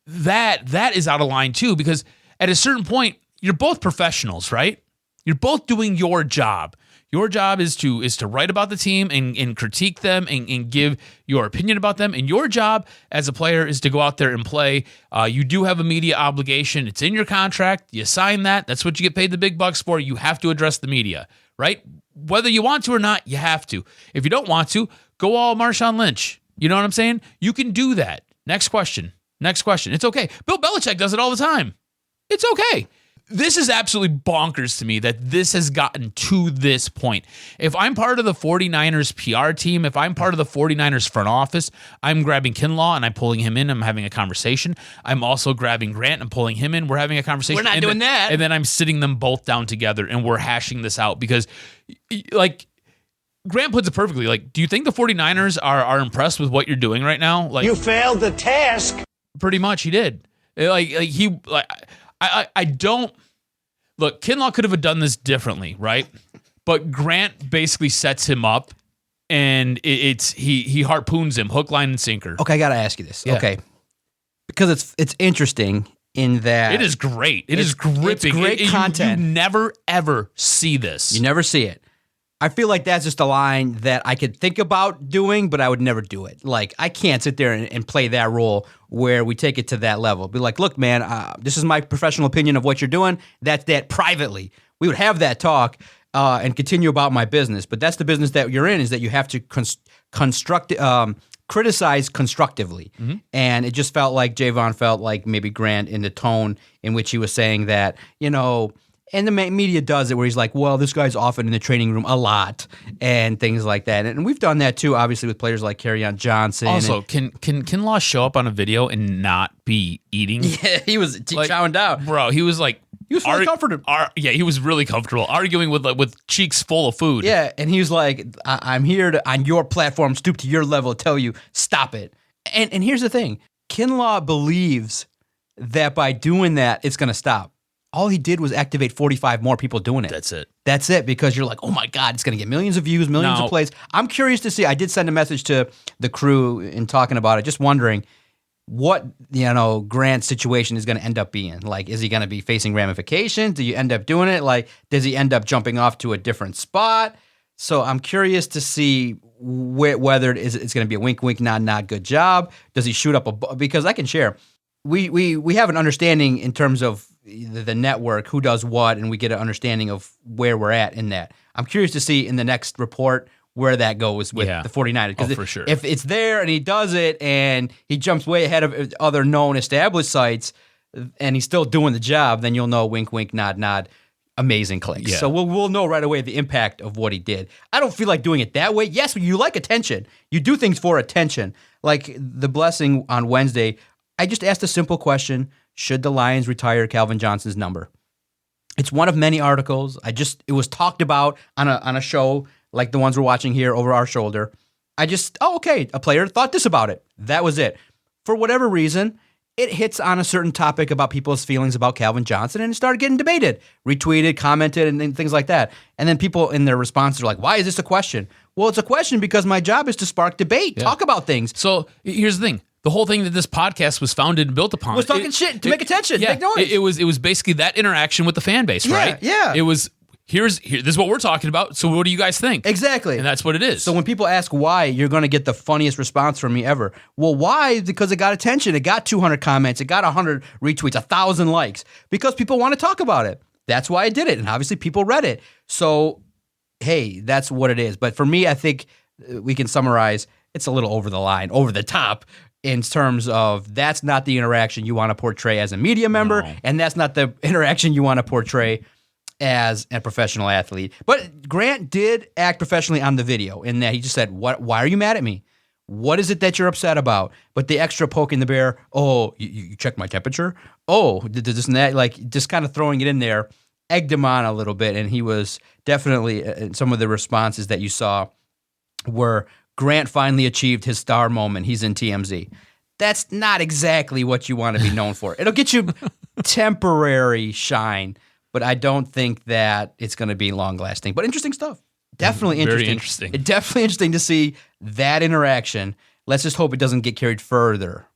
that is out of line too, because at a certain point, you're both professionals, right? You're both doing your job. Your job is to write about the team and critique them and give your opinion about them. And your job as a player is to go out there and play. You do have a media obligation. It's in your contract. You sign that. That's what you get paid the big bucks for. You have to address the media, right? Whether you want to or not, you have to. If you don't want to, go all Marshawn Lynch. You know what I'm saying? You can do that. Next question. It's okay. Bill Belichick does it all the time. It's okay. this is absolutely bonkers to me that this has gotten to this point. If I'm part of the 49ers PR team, if I'm part of the 49ers front office, I'm grabbing Kinlaw and I'm pulling him in. I'm having a conversation. I'm also grabbing Grant and pulling him in. We're having a conversation. We're not doing that. And then I'm sitting them both down together and we're hashing this out because, like, Grant puts it perfectly. Like, do you think the 49ers are impressed with what you're doing right now? Like, you failed the task. Pretty much, he did. I don't look. Kinlaw could have done this differently, right? But Grant basically sets him up, and he harpoons him, hook, line, and sinker. Okay, I got to ask you this. Yeah. Okay, because it's interesting in that it is great. It is gripping. It's great content. You never ever see this. You never see it. I feel like that's just a line that I could think about doing, but I would never do it. Like, I can't sit there and play that role where we take it to that level. Be like, look, man, this is my professional opinion of what you're doing. That's that privately. We would have that talk and continue about my business. But that's the business that you're in, is that you have to criticize constructively. Mm-hmm. And it just felt like Javon felt like maybe Grant in the tone in which he was saying that, and the media does it where he's like, well, this guy's often in the training room a lot and things like that. And we've done that too, obviously, with players like Kerryon Johnson. Also, can Kinlaw show up on a video and not be eating? Yeah, he was chowing down. Bro, he was like... He was fully comfortable. Yeah, he was really comfortable, arguing with cheeks full of food. Yeah, and he was like, I'm here to, on your platform, stoop to your level, tell you, stop it. And here's the thing. Kinlaw believes that by doing that, it's going to stop. All he did was activate 45 more people doing it. That's it, because you're like, oh my God, it's going to get millions of views, millions of plays. I'm curious to see. I did send a message to the crew in talking about it, just wondering what, Grant's situation is going to end up being. Like, is he going to be facing ramifications? Do you end up doing it? Like, does he end up jumping off to a different spot? So I'm curious to see whether it's going to be a wink, wink, nod, nod, good job. Does he shoot up because I can share. We have an understanding in terms of the network, who does what, and we get an understanding of where we're at in that. I'm curious to see in the next report where that goes with the 49ers. Because for sure. If it's there and he does it and he jumps way ahead of other known established sites and he's still doing the job, then you'll know, wink, wink, nod, nod, amazing clicks. Yeah. So we'll know right away the impact of what he did. I don't feel like doing it that way. Yes, you like attention. You do things for attention. Like the blessing on Wednesday, I just asked a simple question. Should the Lions retire Calvin Johnson's number? It's one of many articles. It was talked about on a show like the ones we're watching here over our shoulder. Okay, a player thought this about it. That was it. For whatever reason, it hits on a certain topic about people's feelings about Calvin Johnson, and it started getting debated, retweeted, commented, and things like that. And then people in their responses are like, why is this a question? Well, it's a question because my job is to spark debate, talk about things. So here's the thing. The whole thing that this podcast was founded and built upon was talking shit to make attention, make noise. It was basically that interaction with the fan base, right? Yeah. It was this is what we're talking about. So what do you guys think? Exactly, and that's what it is. So when people ask why, you're going to get the funniest response from me ever. Well, why? Because it got attention. It got 200 comments. It got 100 retweets, 1,000 likes. Because people want to talk about it. That's why I did it, and obviously people read it. So hey, that's what it is. But for me, I think we can summarize. It's a little over the line, over the top, in terms of that's not the interaction you want to portray as a media member, and that's not the interaction you want to portray as a professional athlete. But Grant did act professionally on the video in that he just said, why are you mad at me? What is it that you're upset about? But the extra poke in the bear, you checked my temperature? Did this and that, like just kind of throwing it in there, egged him on a little bit, and he was definitely, some of the responses that you saw were, Grant finally achieved his star moment. He's in TMZ. That's not exactly what you want to be known for. It'll get you temporary shine, but I don't think that it's going to be long-lasting. But interesting stuff. Definitely interesting. Very interesting. It's definitely interesting to see that interaction. Let's just hope it doesn't get carried further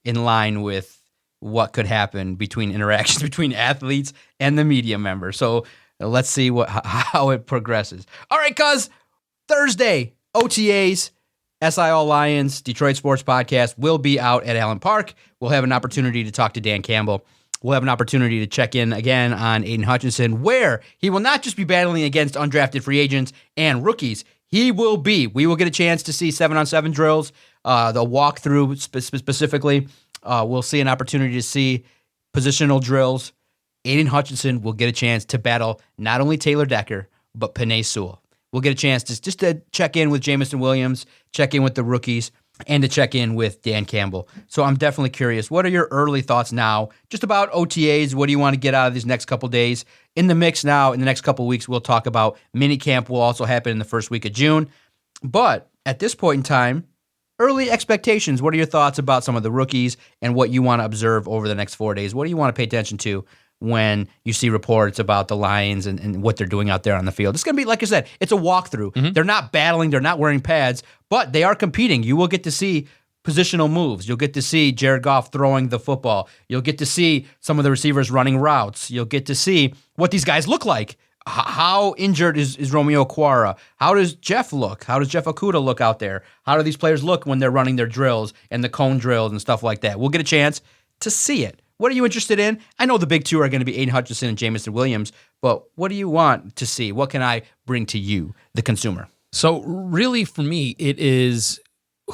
in line with what could happen between interactions between athletes and the media members. So let's see how it progresses. All right, cuz, Thursday, OTAs, SIL Lions, Detroit Sports Podcast will be out at Allen Park. We'll have an opportunity to talk to Dan Campbell. We'll have an opportunity to check in again on Aiden Hutchinson, where he will not just be battling against undrafted free agents and rookies. We will get a chance to see 7-on-7 drills, the walkthrough specifically. We'll see an opportunity to see positional drills, Aiden Hutchinson will get a chance to battle not only Taylor Decker, but Penei Sewell. We'll get a chance just to check in with Jameson Williams, check in with the rookies, and to check in with Dan Campbell. So I'm definitely curious. What are your early thoughts now just about OTAs? What do you want to get out of these next couple days? In the mix now, in the next couple weeks, we'll talk about minicamp will also happen in the first week of June. But at this point in time, early expectations. What are your thoughts about some of the rookies and what you want to observe over the next 4 days? What do you want to pay attention to when you see reports about the Lions and what they're doing out there on the field? It's going to be, like I said, it's a walkthrough. Mm-hmm. They're not battling. They're not wearing pads, but they are competing. You will get to see positional moves. You'll get to see Jared Goff throwing the football. You'll get to see some of the receivers running routes. You'll get to see what these guys look like. How injured is Romeo Okwara? How does Jeff look? How does Jeff Okudah look out there? How do these players look when they're running their drills and the cone drills and stuff like that? We'll get a chance to see it. What are you interested in? I know the big two are going to be Aiden Hutchinson and Jameson Williams, but what do you want to see? What can I bring to you, the consumer? So really for me, it is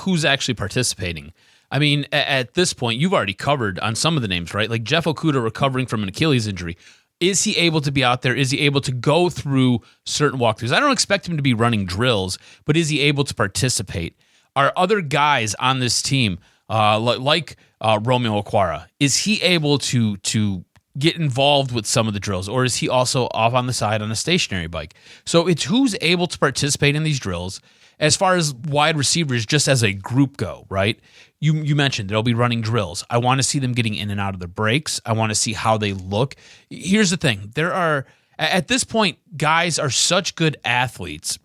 who's actually participating. I mean, at this point, you've already covered on some of the names, right? Like Jeff Okudah recovering from an Achilles injury. Is he able to be out there? Is he able to go through certain walkthroughs? I don't expect him to be running drills, but is he able to participate? Are other guys on this team, like Romeo Okwara, is he able to get involved with some of the drills, or is he also off on the side on a stationary bike? So it's who's able to participate in these drills. As far as wide receivers, just as a group go, right? You mentioned they'll be running drills. I want to see them getting in and out of the breaks. I want to see how they look. Here's the thing. At this point, guys are such good athletes.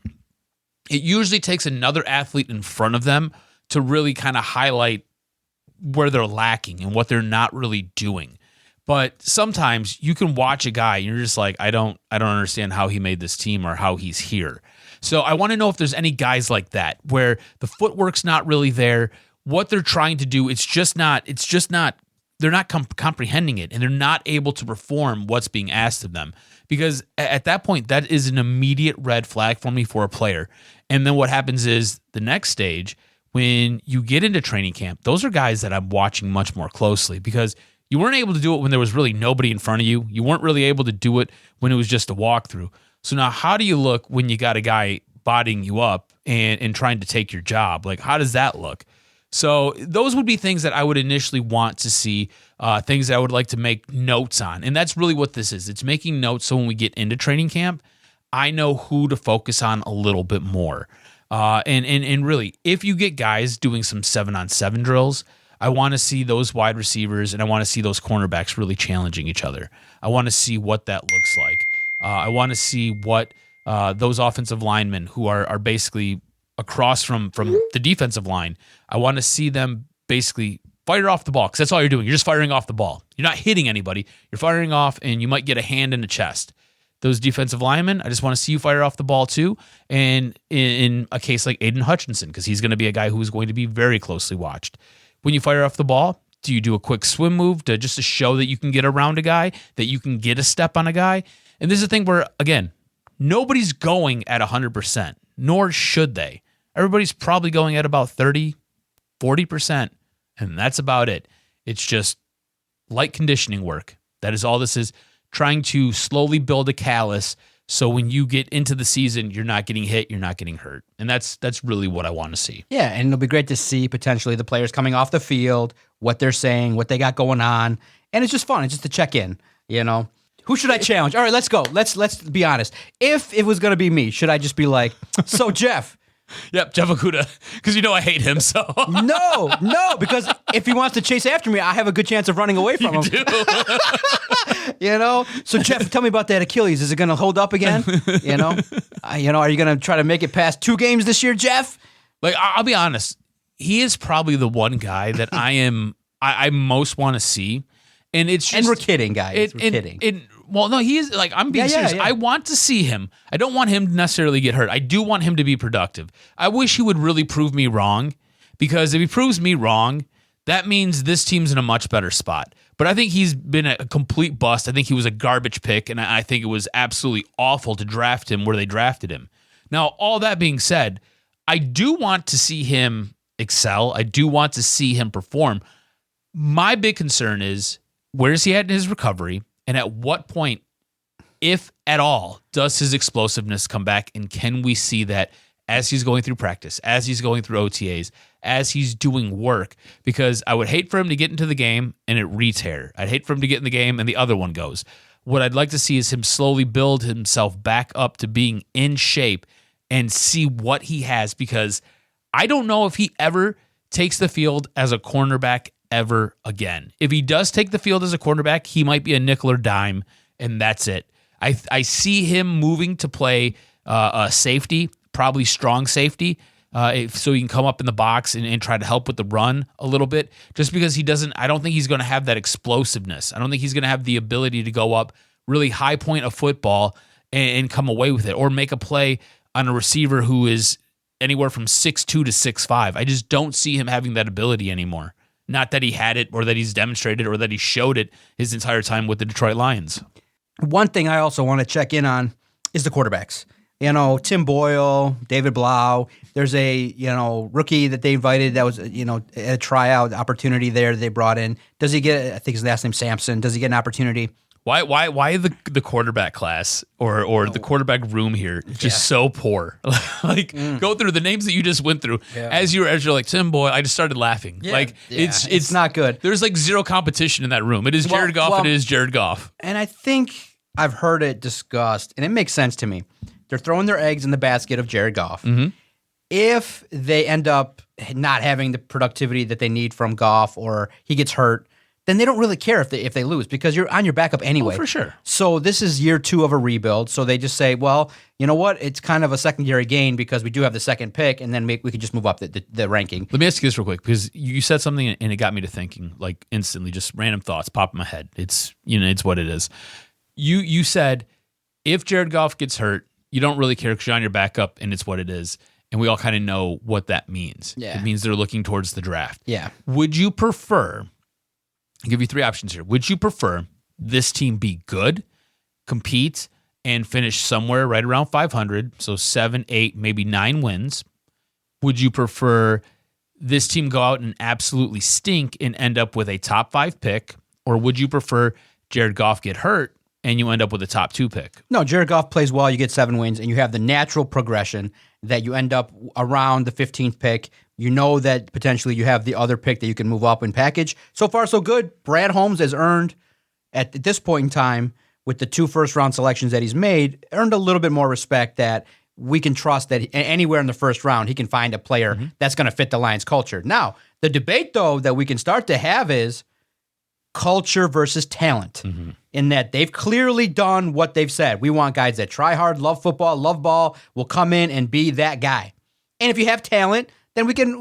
It usually takes another athlete in front of them to really kind of highlight where they're lacking and what they're not really doing. But sometimes you can watch a guy and you're just like, I don't understand how he made this team or how he's here. So I want to know if there's any guys like that where the footwork's not really there. What they're trying to do, they're not comprehending it, and they're not able to perform what's being asked of them. Because at that point, that is an immediate red flag for me for a player. And then what happens is the next stage, when you get into training camp, those are guys that I'm watching much more closely because you weren't able to do it when there was really nobody in front of you. You weren't really able to do it when it was just a walkthrough. So now how do you look when you got a guy bodying you up and trying to take your job? Like, how does that look? So those would be things that I would initially want to see, things that I would like to make notes on. And that's really what this is. It's making notes so when we get into training camp, I know who to focus on a little bit more. And really, if you get guys doing some 7-on-7 drills, I want to see those wide receivers and I want to see those cornerbacks really challenging each other. I want to see what that looks like. I want to see what those offensive linemen who are basically across from the defensive line, I want to see them basically fire off the ball because that's all you're doing. You're just firing off the ball. You're not hitting anybody. You're firing off and you might get a hand in the chest. Those defensive linemen, I just want to see you fire off the ball too. And in a case like Aiden Hutchinson, because he's going to be a guy who is going to be very closely watched. When you fire off the ball, do you do a quick swim move just to show that you can get around a guy, that you can get a step on a guy? And this is a thing where, again, nobody's going at 100%, nor should they. Everybody's probably going at about 30, 40%, and that's about it. It's just light conditioning work. That is all this is, trying to slowly build a callus so when you get into the season, you're not getting hit, you're not getting hurt. And that's really what I want to see. Yeah, and it'll be great to see potentially the players coming off the field, what they're saying, what they got going on. And it's just fun. It's just to check in, you know. Who should I challenge? All right, let's go. Let's be honest. If it was going to be me, should I just be like, so Jeff? Yep, Jeff Okudah, because you know I hate him, so. No, because if he wants to chase after me, I have a good chance of running away from him. You do. You know? So, Jeff, tell me about that Achilles. Is it going to hold up again? You know? Are you going to try to make it past 2 games this year, Jeff? Like, I'll be honest. He is probably the one guy that I most want to see. And it's just. And we're kidding, guys. We're kidding. Well, no, he is, like, I'm being serious. Yeah. I want to see him. I don't want him to necessarily get hurt. I do want him to be productive. I wish he would really prove me wrong, because if he proves me wrong, that means this team's in a much better spot. But I think he's been a complete bust. I think he was a garbage pick, and I think it was absolutely awful to draft him where they drafted him. Now, all that being said, I do want to see him excel. I do want to see him perform. My big concern is, where is he at in his recovery? And at what point, if at all, does his explosiveness come back? And can we see that as he's going through practice, as he's going through OTAs, as he's doing work? Because I would hate for him to get into the game and it re-tear. I'd hate for him to get in the game and the other one goes. What I'd like to see is him slowly build himself back up to being in shape and see what he has, because I don't know if he ever takes the field as a cornerback ever again. If he does take the field as a cornerback, he might be a nickel or dime, and that's it. I see him moving to play a safety, probably strong safety, so he can come up in the box and try to help with the run a little bit, just because I don't think he's going to have that explosiveness. I don't think he's going to have the ability to go up really high point a football and come away with it, or make a play on a receiver who is anywhere from 6'2 to 6'5. I just don't see him having that ability anymore. Not that he had it, or that he's demonstrated, or that he showed it his entire time with the Detroit Lions. One thing I also want to check in on is the quarterbacks. Tim Boyle, David Blau. There's a rookie that they invited that was a tryout opportunity there they brought in. Does he get? I think his last name's Sampson. Does he get an opportunity? Why the quarterback class or the quarterback room here just so poor? Go through the names that you just went through as you're like Tim Boyle. I just started laughing. It's not good. There's zero competition in that room. It is Jared Goff. And it is Jared Goff. And I think I've heard it discussed, and it makes sense to me. They're throwing their eggs in the basket of Jared Goff. Mm-hmm. If they end up not having the productivity that they need from Goff, or he gets hurt, then they don't really care if they lose, because you're on your backup anyway. Oh, for sure. So this is year 2 of a rebuild. So they just say, well, you know what? It's kind of a secondary gain because we do have the second pick, and then we could just move up the ranking. Let me ask you this real quick, because you said something and it got me to thinking, instantly, just random thoughts pop in my head. It's what it is. You said if Jared Goff gets hurt, you don't really care because you're on your backup, and it's what it is. And we all kind of know what that means. Yeah. It means they're looking towards the draft. Yeah. Would you prefer, I'll give you 3 options here. Would you prefer this team be good, compete, and finish somewhere right around 500, so 7, 8, maybe 9 wins? Would you prefer this team go out and absolutely stink and end up with a top 5 pick? Or would you prefer Jared Goff get hurt and you end up with a top 2 pick? No, Jared Goff plays well, you get 7 wins, and you have the natural progression that you end up around the 15th pick. You know that potentially you have the other pick that you can move up and package. So far, so good. Brad Holmes has earned, at this point in time, with the 2 first-round selections that he's made, earned a little bit more respect that we can trust that anywhere in the first round he can find a player that's going to fit the Lions culture. Now, the debate, though, that we can start to have is culture versus talent, in that they've clearly done what they've said. We want guys that try hard, love football, love ball, will come in and be that guy. And if you have talent, then we can,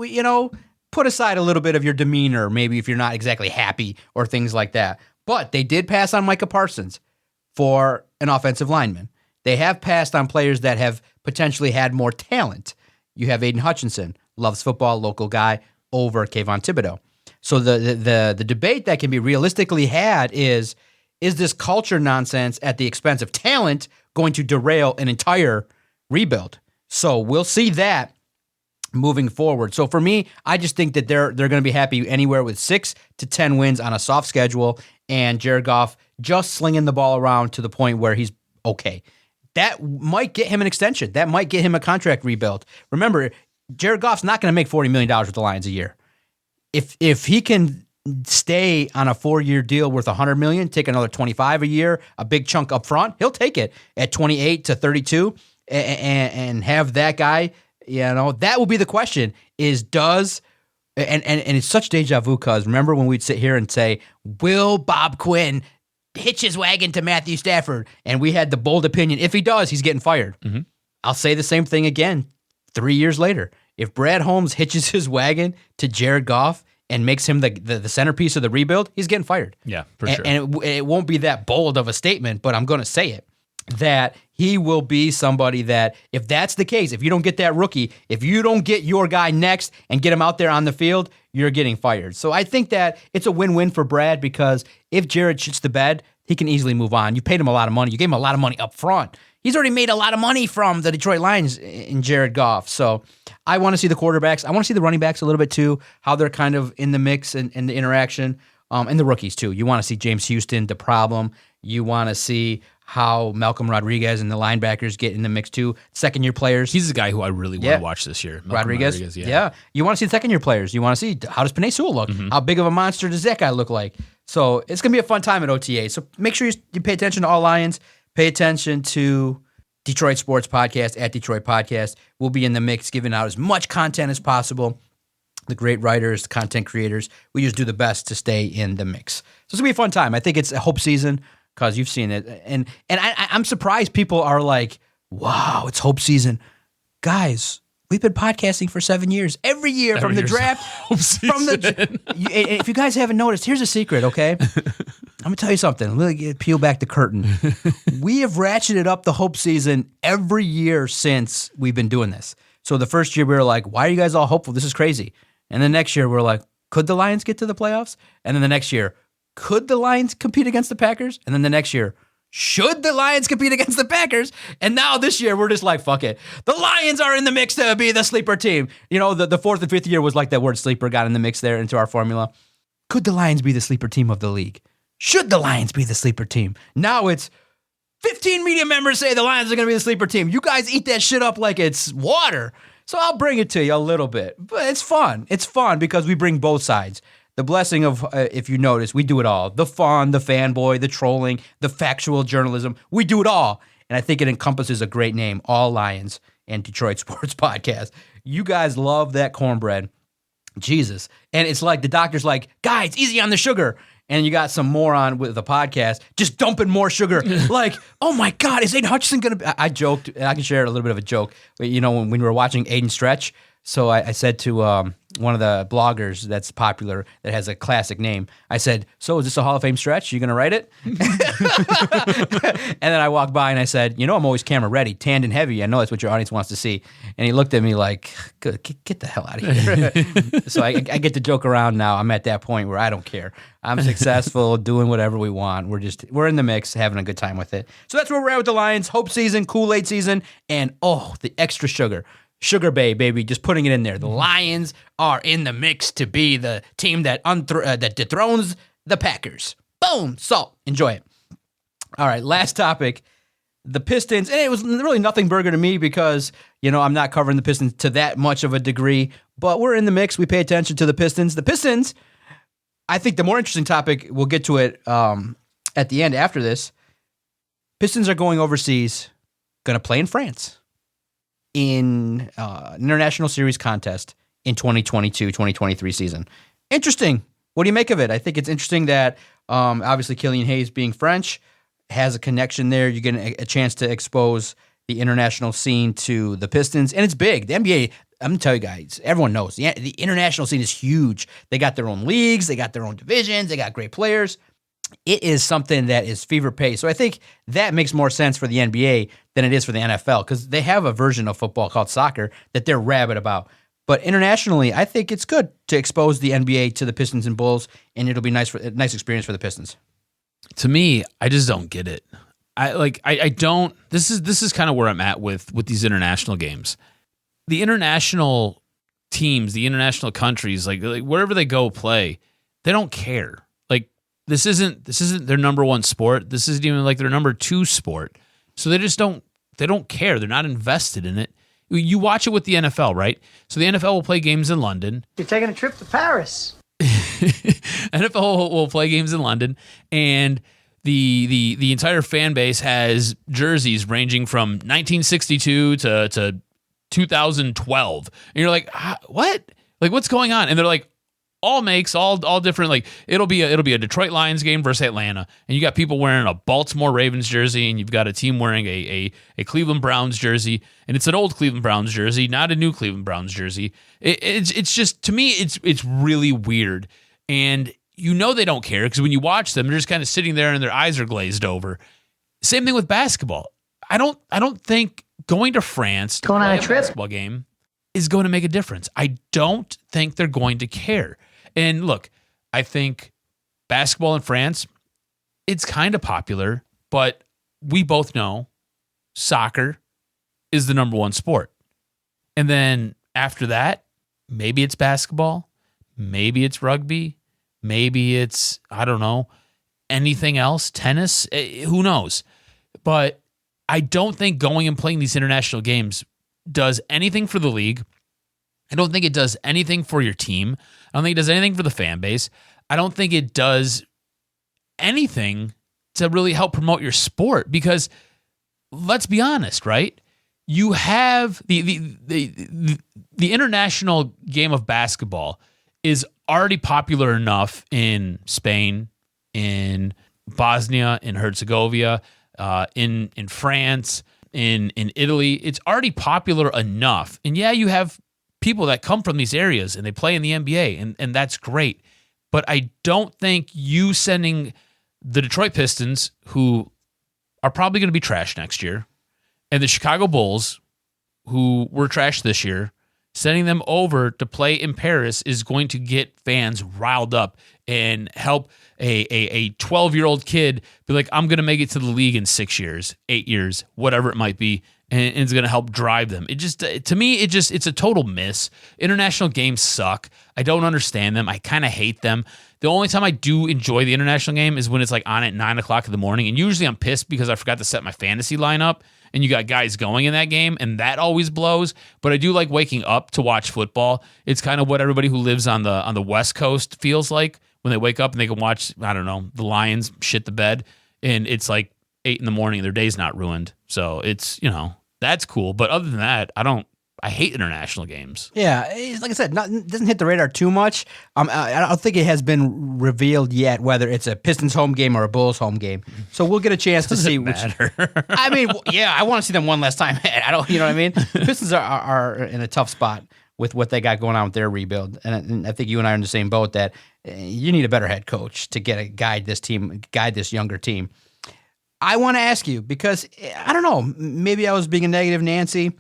put aside a little bit of your demeanor, maybe if you're not exactly happy or things like that. But they did pass on Micah Parsons for an offensive lineman. They have passed on players that have potentially had more talent. You have Aiden Hutchinson, loves football, local guy, over Kayvon Thibodeau. So the debate that can be realistically had is this culture nonsense at the expense of talent going to derail an entire rebuild? So we'll see that moving forward. So for me, I just think that they're going to be happy anywhere with 6 to 10 wins on a soft schedule, and Jared Goff just slinging the ball around to the point where he's okay. That might get him an extension. That might get him a contract rebuild. Remember, Jared Goff's not going to make $40 million with the Lions a year. If he can stay on a 4-year deal worth $100 million, take another $25 a year, a big chunk up front, he'll take it at 28 to 32 and have that guy. That will be the question: is and it's such deja vu, because remember when we'd sit here and say, will Bob Quinn hitch his wagon to Matthew Stafford? And we had the bold opinion, if he does, he's getting fired. I'll say the same thing again 3 years later. If Brad Holmes hitches his wagon to Jared Goff and makes him the centerpiece of the rebuild, he's getting fired. Yeah, for sure. And it won't be that bold of a statement, but I'm going to say it, that he will be somebody that, if that's the case, if you don't get that rookie, if you don't get your guy next and get him out there on the field, you're getting fired. So I think that it's a win-win for Brad, because if Jared shits the bed, he can easily move on. You paid him a lot of money. You gave him a lot of money up front. He's already made a lot of money from the Detroit Lions in Jared Goff. So I want to see the quarterbacks. I want to see the running backs a little bit too, how they're kind of in the mix and the interaction. and the rookies too. You want to see James Houston, the problem. You want to see how Malcolm Rodriguez and the linebackers get in the mix too. Second-year players. He's the guy who I really want to watch this year. Rodriguez. Yeah. You want to see the second-year players. You want to see how does Penei Sewell look? How big of a monster does that guy look like? So it's going to be a fun time at OTA. So make sure you pay attention to all Lions. Pay attention to Detroit Sports Podcast at Detroit Podcast. We'll be in the mix giving out as much content as possible. The great writers, the content creators, we just do the best to stay in the mix. So it's going to be a fun time. I think it's a hope season because you've seen it. And I'm surprised people are like, wow, it's hope season. Guys, we've been podcasting for 7 years. Every year from the draft. If you guys haven't noticed, here's a secret, okay? I'm going to tell you something. Let me peel back the curtain. We have ratcheted up the hope season every year since we've been doing this. So the first year we were like, why are you guys all hopeful? This is crazy. And the next year we're like, could the Lions get to the playoffs? And then the next year, could the Lions compete against the Packers? And then the next year, should the Lions compete against the Packers? And now this year, we're just like, fuck it. The Lions are in the mix to be the sleeper team. You know, the fourth and fifth year was like that word sleeper got in the mix there into our formula. Could the Lions be the sleeper team of the league? Should the Lions be the sleeper team? Now it's 15 media members say the Lions are going to be the sleeper team. You guys eat that shit up like it's water. So I'll bring it to you a little bit. But it's fun. It's fun because we bring both sides. The blessing of, if you notice, we do it all. The fun, the fanboy, the trolling, the factual journalism. We do it all. And I think it encompasses a great name, All Lions and Detroit Sports Podcast. You guys love that cornbread. Jesus. And it's like the doctor's like, guys, easy on the sugar. And you got some moron with the podcast just dumping more sugar. Like, oh my God, is Aiden Hutchinson going to be? I joked, and I can share a little bit of a joke. You know, when we were watching Aiden stretch, so I said to one of the bloggers that's popular, that has a classic name, I said, so is this a Hall of Fame stretch? You going to write it? And then I walked by and I said, you know, I'm always camera ready, tanned and heavy. I know that's what your audience wants to see. And he looked at me like, get the hell out of here. So I get to joke around now. I'm at that point where I don't care. I'm successful, doing whatever we want. We're in the mix, having a good time with it. So that's where we're at with the Lions. Hope season, Kool-Aid season, and the extra sugar. Sugar Bay, baby, just putting it in there. The Lions are in the mix to be the team that dethrones the Packers. Boom, salt. Enjoy it. All right, last topic. The Pistons, and it was really nothing burger to me because, you know, I'm not covering the Pistons to that much of a degree, but we're in the mix. We pay attention to the Pistons. The Pistons, I think the more interesting topic, we'll get to it at the end after this. Pistons are going overseas, going to play in France in an international series contest in 2022-2023 season. Interesting. What do you make of it? I think it's interesting that obviously Killian Hayes being French has a connection there. You get a chance to expose the international scene to the Pistons, and it's big. The NBA, I'm going to tell you guys, everyone knows, the international scene is huge. They got their own leagues, they got their own divisions, they got great players. It is something that is fever pace. So I think that makes more sense for the NBA than it is for the NFL because they have a version of football called soccer that they're rabid about. But internationally, I think it's good to expose the NBA to the Pistons and Bulls, and it'll be a nice experience for the Pistons. To me, I just don't get it. I don't. This is kind of where I'm at with these international games. The international teams, the international countries, like wherever they go play, they don't care. This isn't their number one sport. This isn't even like their number two sport. So they don't care. They're not invested in it. You watch it with the NFL, right? So the NFL will play games in London. You're taking a trip to Paris. NFL will play games in London, and the entire fan base has jerseys ranging from 1962 to 2012. And you're like, what? Like, what's going on? And they're like, all makes, all different. Like it'll be a Detroit Lions game versus Atlanta, and you got people wearing a Baltimore Ravens jersey, and you've got a team wearing a Cleveland Browns jersey, and it's an old Cleveland Browns jersey, not a new Cleveland Browns jersey. It's just, to me, it's really weird, and you know they don't care because when you watch them, they're just kind of sitting there and their eyes are glazed over. Same thing with basketball. I don't think going to France to play a basketball game is going to make a difference. I don't think they're going to care. And look, I think basketball in France, it's kind of popular, but we both know soccer is the number one sport. And then after that, maybe it's basketball, maybe it's rugby, Maybe it's, I don't know, anything else, tennis, who knows? But I don't think going and playing these international games does anything for the league. I don't think it does anything for your team. I don't think it does anything for the fan base. I don't think it does anything to really help promote your sport, because let's be honest, right? You have the international game of basketball is already popular enough in Spain, in Bosnia, in Herzegovina, in France, in Italy. It's already popular enough. And yeah, you have people that come from these areas and they play in the NBA, and that's great. But I don't think you sending the Detroit Pistons, who are probably going to be trash next year, and the Chicago Bulls, who were trash this year, sending them over to play in Paris is going to get fans riled up and help a 12-year-old kid be like, I'm going to make it to the league in 6 years, 8 years, whatever it might be, and it's going to help drive them. It just, to me, it's a total miss. International games suck. I don't understand them. I kind of hate them. The only time I do enjoy the international game is when it's like on at 9 o'clock in the morning, and usually I'm pissed because I forgot to set my fantasy lineup, and you got guys going in that game, and that always blows. But I do like waking up to watch football. It's kind of what everybody who lives on the West Coast feels like when they wake up and they can watch, I don't know, the Lions shit the bed, and it's like 8 in the morning and their day's not ruined. So it's, that's cool. But other than that, I hate international games. Yeah, like I said, doesn't hit the radar too much. I don't think it has been revealed yet whether it's a Pistons home game or a Bulls home game. So we'll get a chance to see which. I mean, yeah, I want to see them one last time. I don't, you know what I mean? The Pistons are in a tough spot with what they got going on with their rebuild, and I think you and I are in the same boat that you need a better head coach to guide this younger team. I want to ask you because I don't know. Maybe I was being a negative Nancy.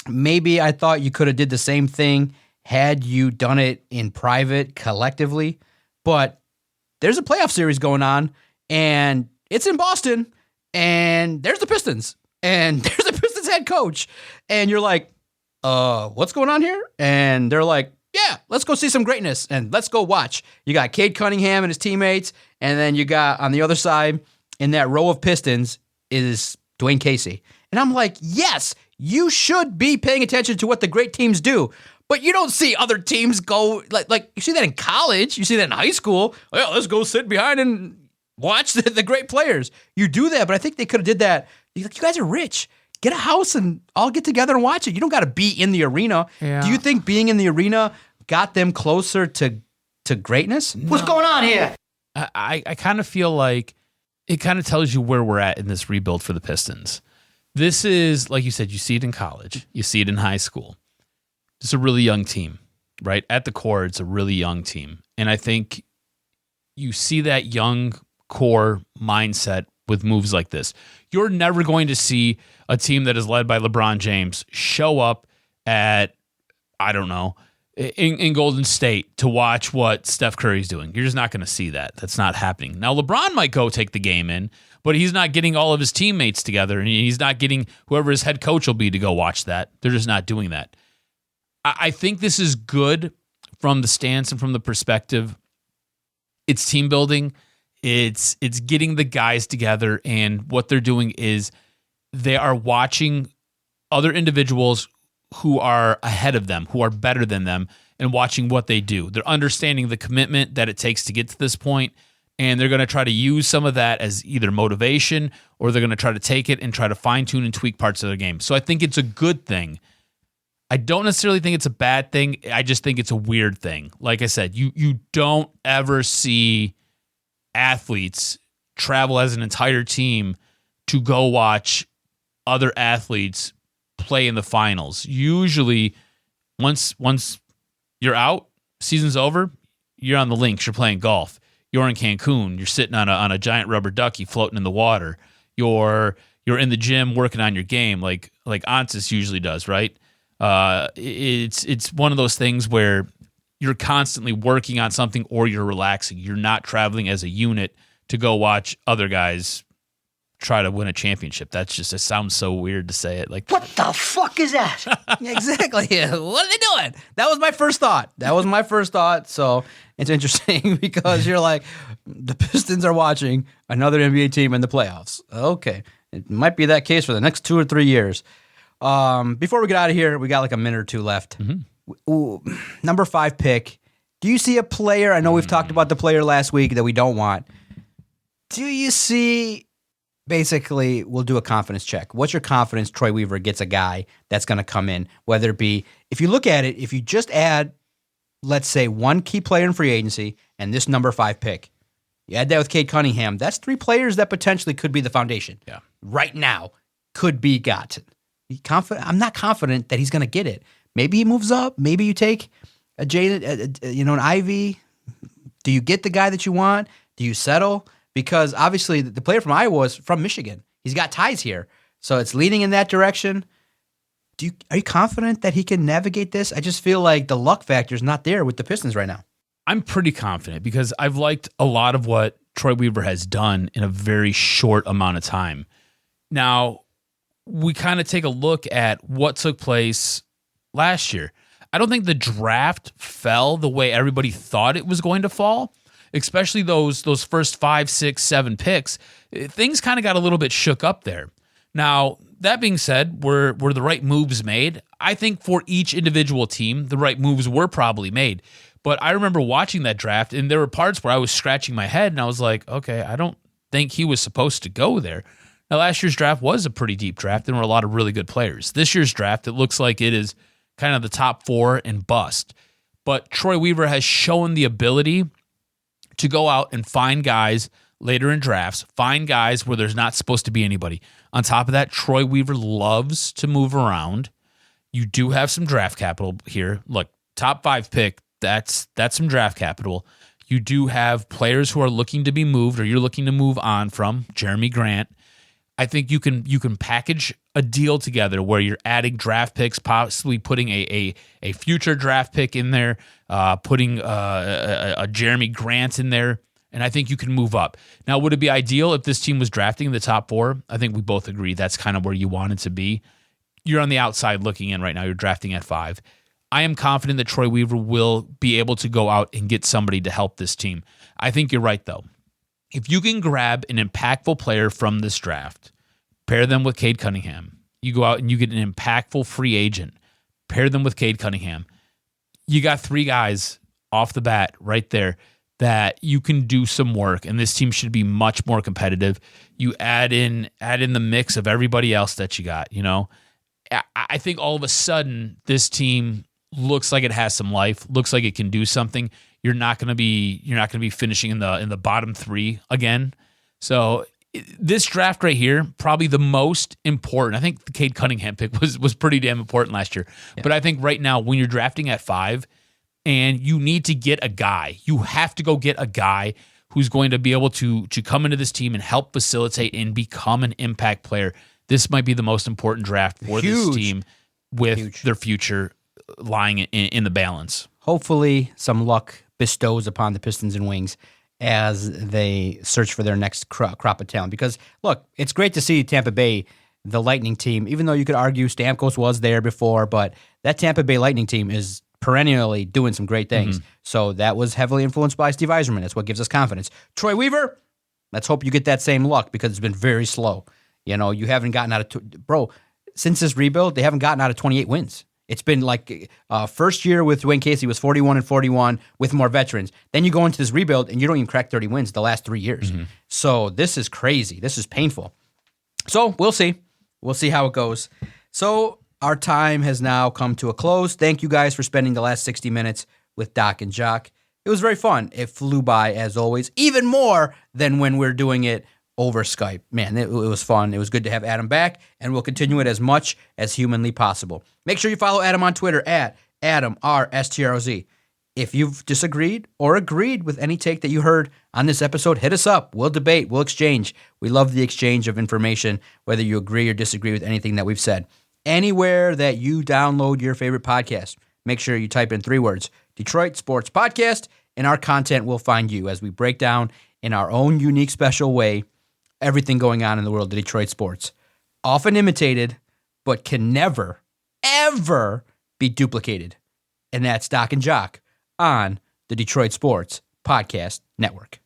Maybe I thought you could have did the same thing had you done it in private collectively, but there's a playoff series going on, and it's in Boston, and there's the Pistons, and there's the Pistons head coach, and you're like, what's going on here? And they're like, yeah, let's go see some greatness, and let's go watch. You got Cade Cunningham and his teammates, and then you got on the other side in that row of Pistons is Dwayne Casey. And I'm like, yes, you should be paying attention to what the great teams do. But you don't see other teams go, like you see that in college, you see that in high school. Well, let's go sit behind and watch the great players. You do that, but I think they could have did that. You guys are rich. Get a house and all get together and watch it. You don't got to be in the arena. Yeah. Do you think being in the arena got them closer to greatness? No. What's going on here? I kind of feel like it kind of tells you where we're at in this rebuild for the Pistons. This is, like you said, you see it in college. You see it in high school. It's a really young team, right? At the core, it's a really young team. And I think you see that young core mindset with moves like this. You're never going to see a team that is led by LeBron James show up at, I don't know, in Golden State to watch what Steph Curry's doing. You're just not going to see that. That's not happening. Now, LeBron might go take the game in, but he's not getting all of his teammates together, and he's not getting whoever his head coach will be to go watch that. They're just not doing that. I think this is good from the stance and from the perspective. It's team building. It's getting the guys together, and what they're doing is they are watching other individuals who are ahead of them, who are better than them, and watching what they do. They're understanding the commitment that it takes to get to this point, and they're going to try to use some of that as either motivation, or they're going to try to take it and try to fine-tune and tweak parts of their game. So I think it's a good thing. I don't necessarily think it's a bad thing. I just think it's a weird thing. Like I said, you don't ever see athletes travel as an entire team to go watch other athletes play in the finals. Usually, once you're out, season's over, you're on the links, you're playing golf. You're in Cancun, you're sitting on a giant rubber ducky floating in the water. You're in the gym working on your game like Ansis usually does, right? It's one of those things where you're constantly working on something or you're relaxing. You're not traveling as a unit to go watch other guys try to win a championship. It sounds so weird to say it. Like, What the fuck is that? Exactly. Yeah. What are they doing? That was my first thought. So it's interesting because you're like, the Pistons are watching another NBA team in the playoffs. Okay. It might be that case for the next 2 or 3 years. Before we get out of here, we got like a minute or two left. Ooh, number 5 pick. Do you see a player? I know we've talked about the player last week that we don't want. Do you see, basically, we'll do a confidence check. What's your confidence Troy Weaver gets a guy that's going to come in? Whether it be, if you look at it, if you just add, let's say, one key player in free agency and this number 5 pick, you add that with Cade Cunningham, that's 3 players that potentially could be the foundation. Yeah. Right now, could be gotten. I'm not confident that he's going to get it. Maybe he moves up. Maybe you take an Ivy. Do you get the guy that you want? Do you settle? Because obviously the player from Iowa is from Michigan. He's got ties here. So it's leaning in that direction. Are you confident that he can navigate this? I just feel like the luck factor is not there with the Pistons right now. I'm pretty confident because I've liked a lot of what Troy Weaver has done in a very short amount of time. Now, we kind of take a look at what took place last year. I don't think the draft fell the way everybody thought it was going to fall, especially those first 5, 6, 7 picks. Things kind of got a little bit shook up there. Now, that being said, were the right moves made? I think for each individual team, the right moves were probably made. But I remember watching that draft, and there were parts where I was scratching my head, and I was like, okay, I don't think he was supposed to go there. Now, last year's draft was a pretty deep draft. There were a lot of really good players. This year's draft, it looks like it is kind of the top 4 and bust. But Troy Weaver has shown the ability to go out and find guys later in drafts, find guys where there's not supposed to be anybody. On top of that, Troy Weaver loves to move around. You do have some draft capital here. Look, top 5 pick, that's some draft capital. You do have players who are looking to be moved or you're looking to move on from. Jeremy Grant. I think you can package a deal together where you're adding draft picks, possibly putting a future draft pick in there, putting a Jeremy Grant in there, and I think you can move up. Now, would it be ideal if this team was drafting in the top 4? I think we both agree that's kind of where you want it to be. You're on the outside looking in right now. You're drafting at 5. I am confident that Troy Weaver will be able to go out and get somebody to help this team. I think you're right, though. If you can grab an impactful player from this draft, pair them with Cade Cunningham, you go out and you get an impactful free agent, pair them with Cade Cunningham, you got 3 guys off the bat right there that you can do some work, and this team should be much more competitive. You add in the mix of everybody else that you got, you know. I think all of a sudden this team looks like it has some life, looks like it can do something. You're not going to be finishing in the bottom 3 again. So this draft right here, probably the most important. I think the Cade Cunningham pick was pretty damn important last year. Yeah. But I think right now when you're drafting at 5 and you need to get a guy, you have to go get a guy who's going to be able to come into this team and help facilitate and become an impact player. This might be the most important draft for this team with their future lying in the balance. Hopefully some luck bestows upon the Pistons and Wings as they search for their next crop of talent. Because, look, it's great to see Tampa Bay, the Lightning team, even though you could argue Stamkos was there before, but that Tampa Bay Lightning team is perennially doing some great things. Mm-hmm. So that was heavily influenced by Steve Yzerman. That's what gives us confidence. Troy Weaver, let's hope you get that same luck because it's been very slow. You know, you haven't gotten out of... Bro, since this rebuild, they haven't gotten out of 28 wins. It's been like first year with Dwayne Casey was 41-41 with more veterans. Then you go into this rebuild and you don't even crack 30 wins the last 3 years. Mm-hmm. So this is crazy. This is painful. So we'll see. We'll see how it goes. So our time has now come to a close. Thank you guys for spending the last 60 minutes with Doc and Jock. It was very fun. It flew by as always, even more than when we're doing it over Skype. Man, it was fun. It was good to have Adam back, and we'll continue it as much as humanly possible. Make sure you follow Adam on Twitter at AdamRSTROZ. If you've disagreed or agreed with any take that you heard on this episode, hit us up. We'll debate. We'll exchange. We love the exchange of information, whether you agree or disagree with anything that we've said. Anywhere that you download your favorite podcast, make sure you type in 3 words, Detroit Sports Podcast, and our content will find you as we break down in our own unique special way everything going on in the world of Detroit sports. Often imitated, but can never, ever be duplicated. And that's Doc and Jock on the Detroit Sports Podcast Network.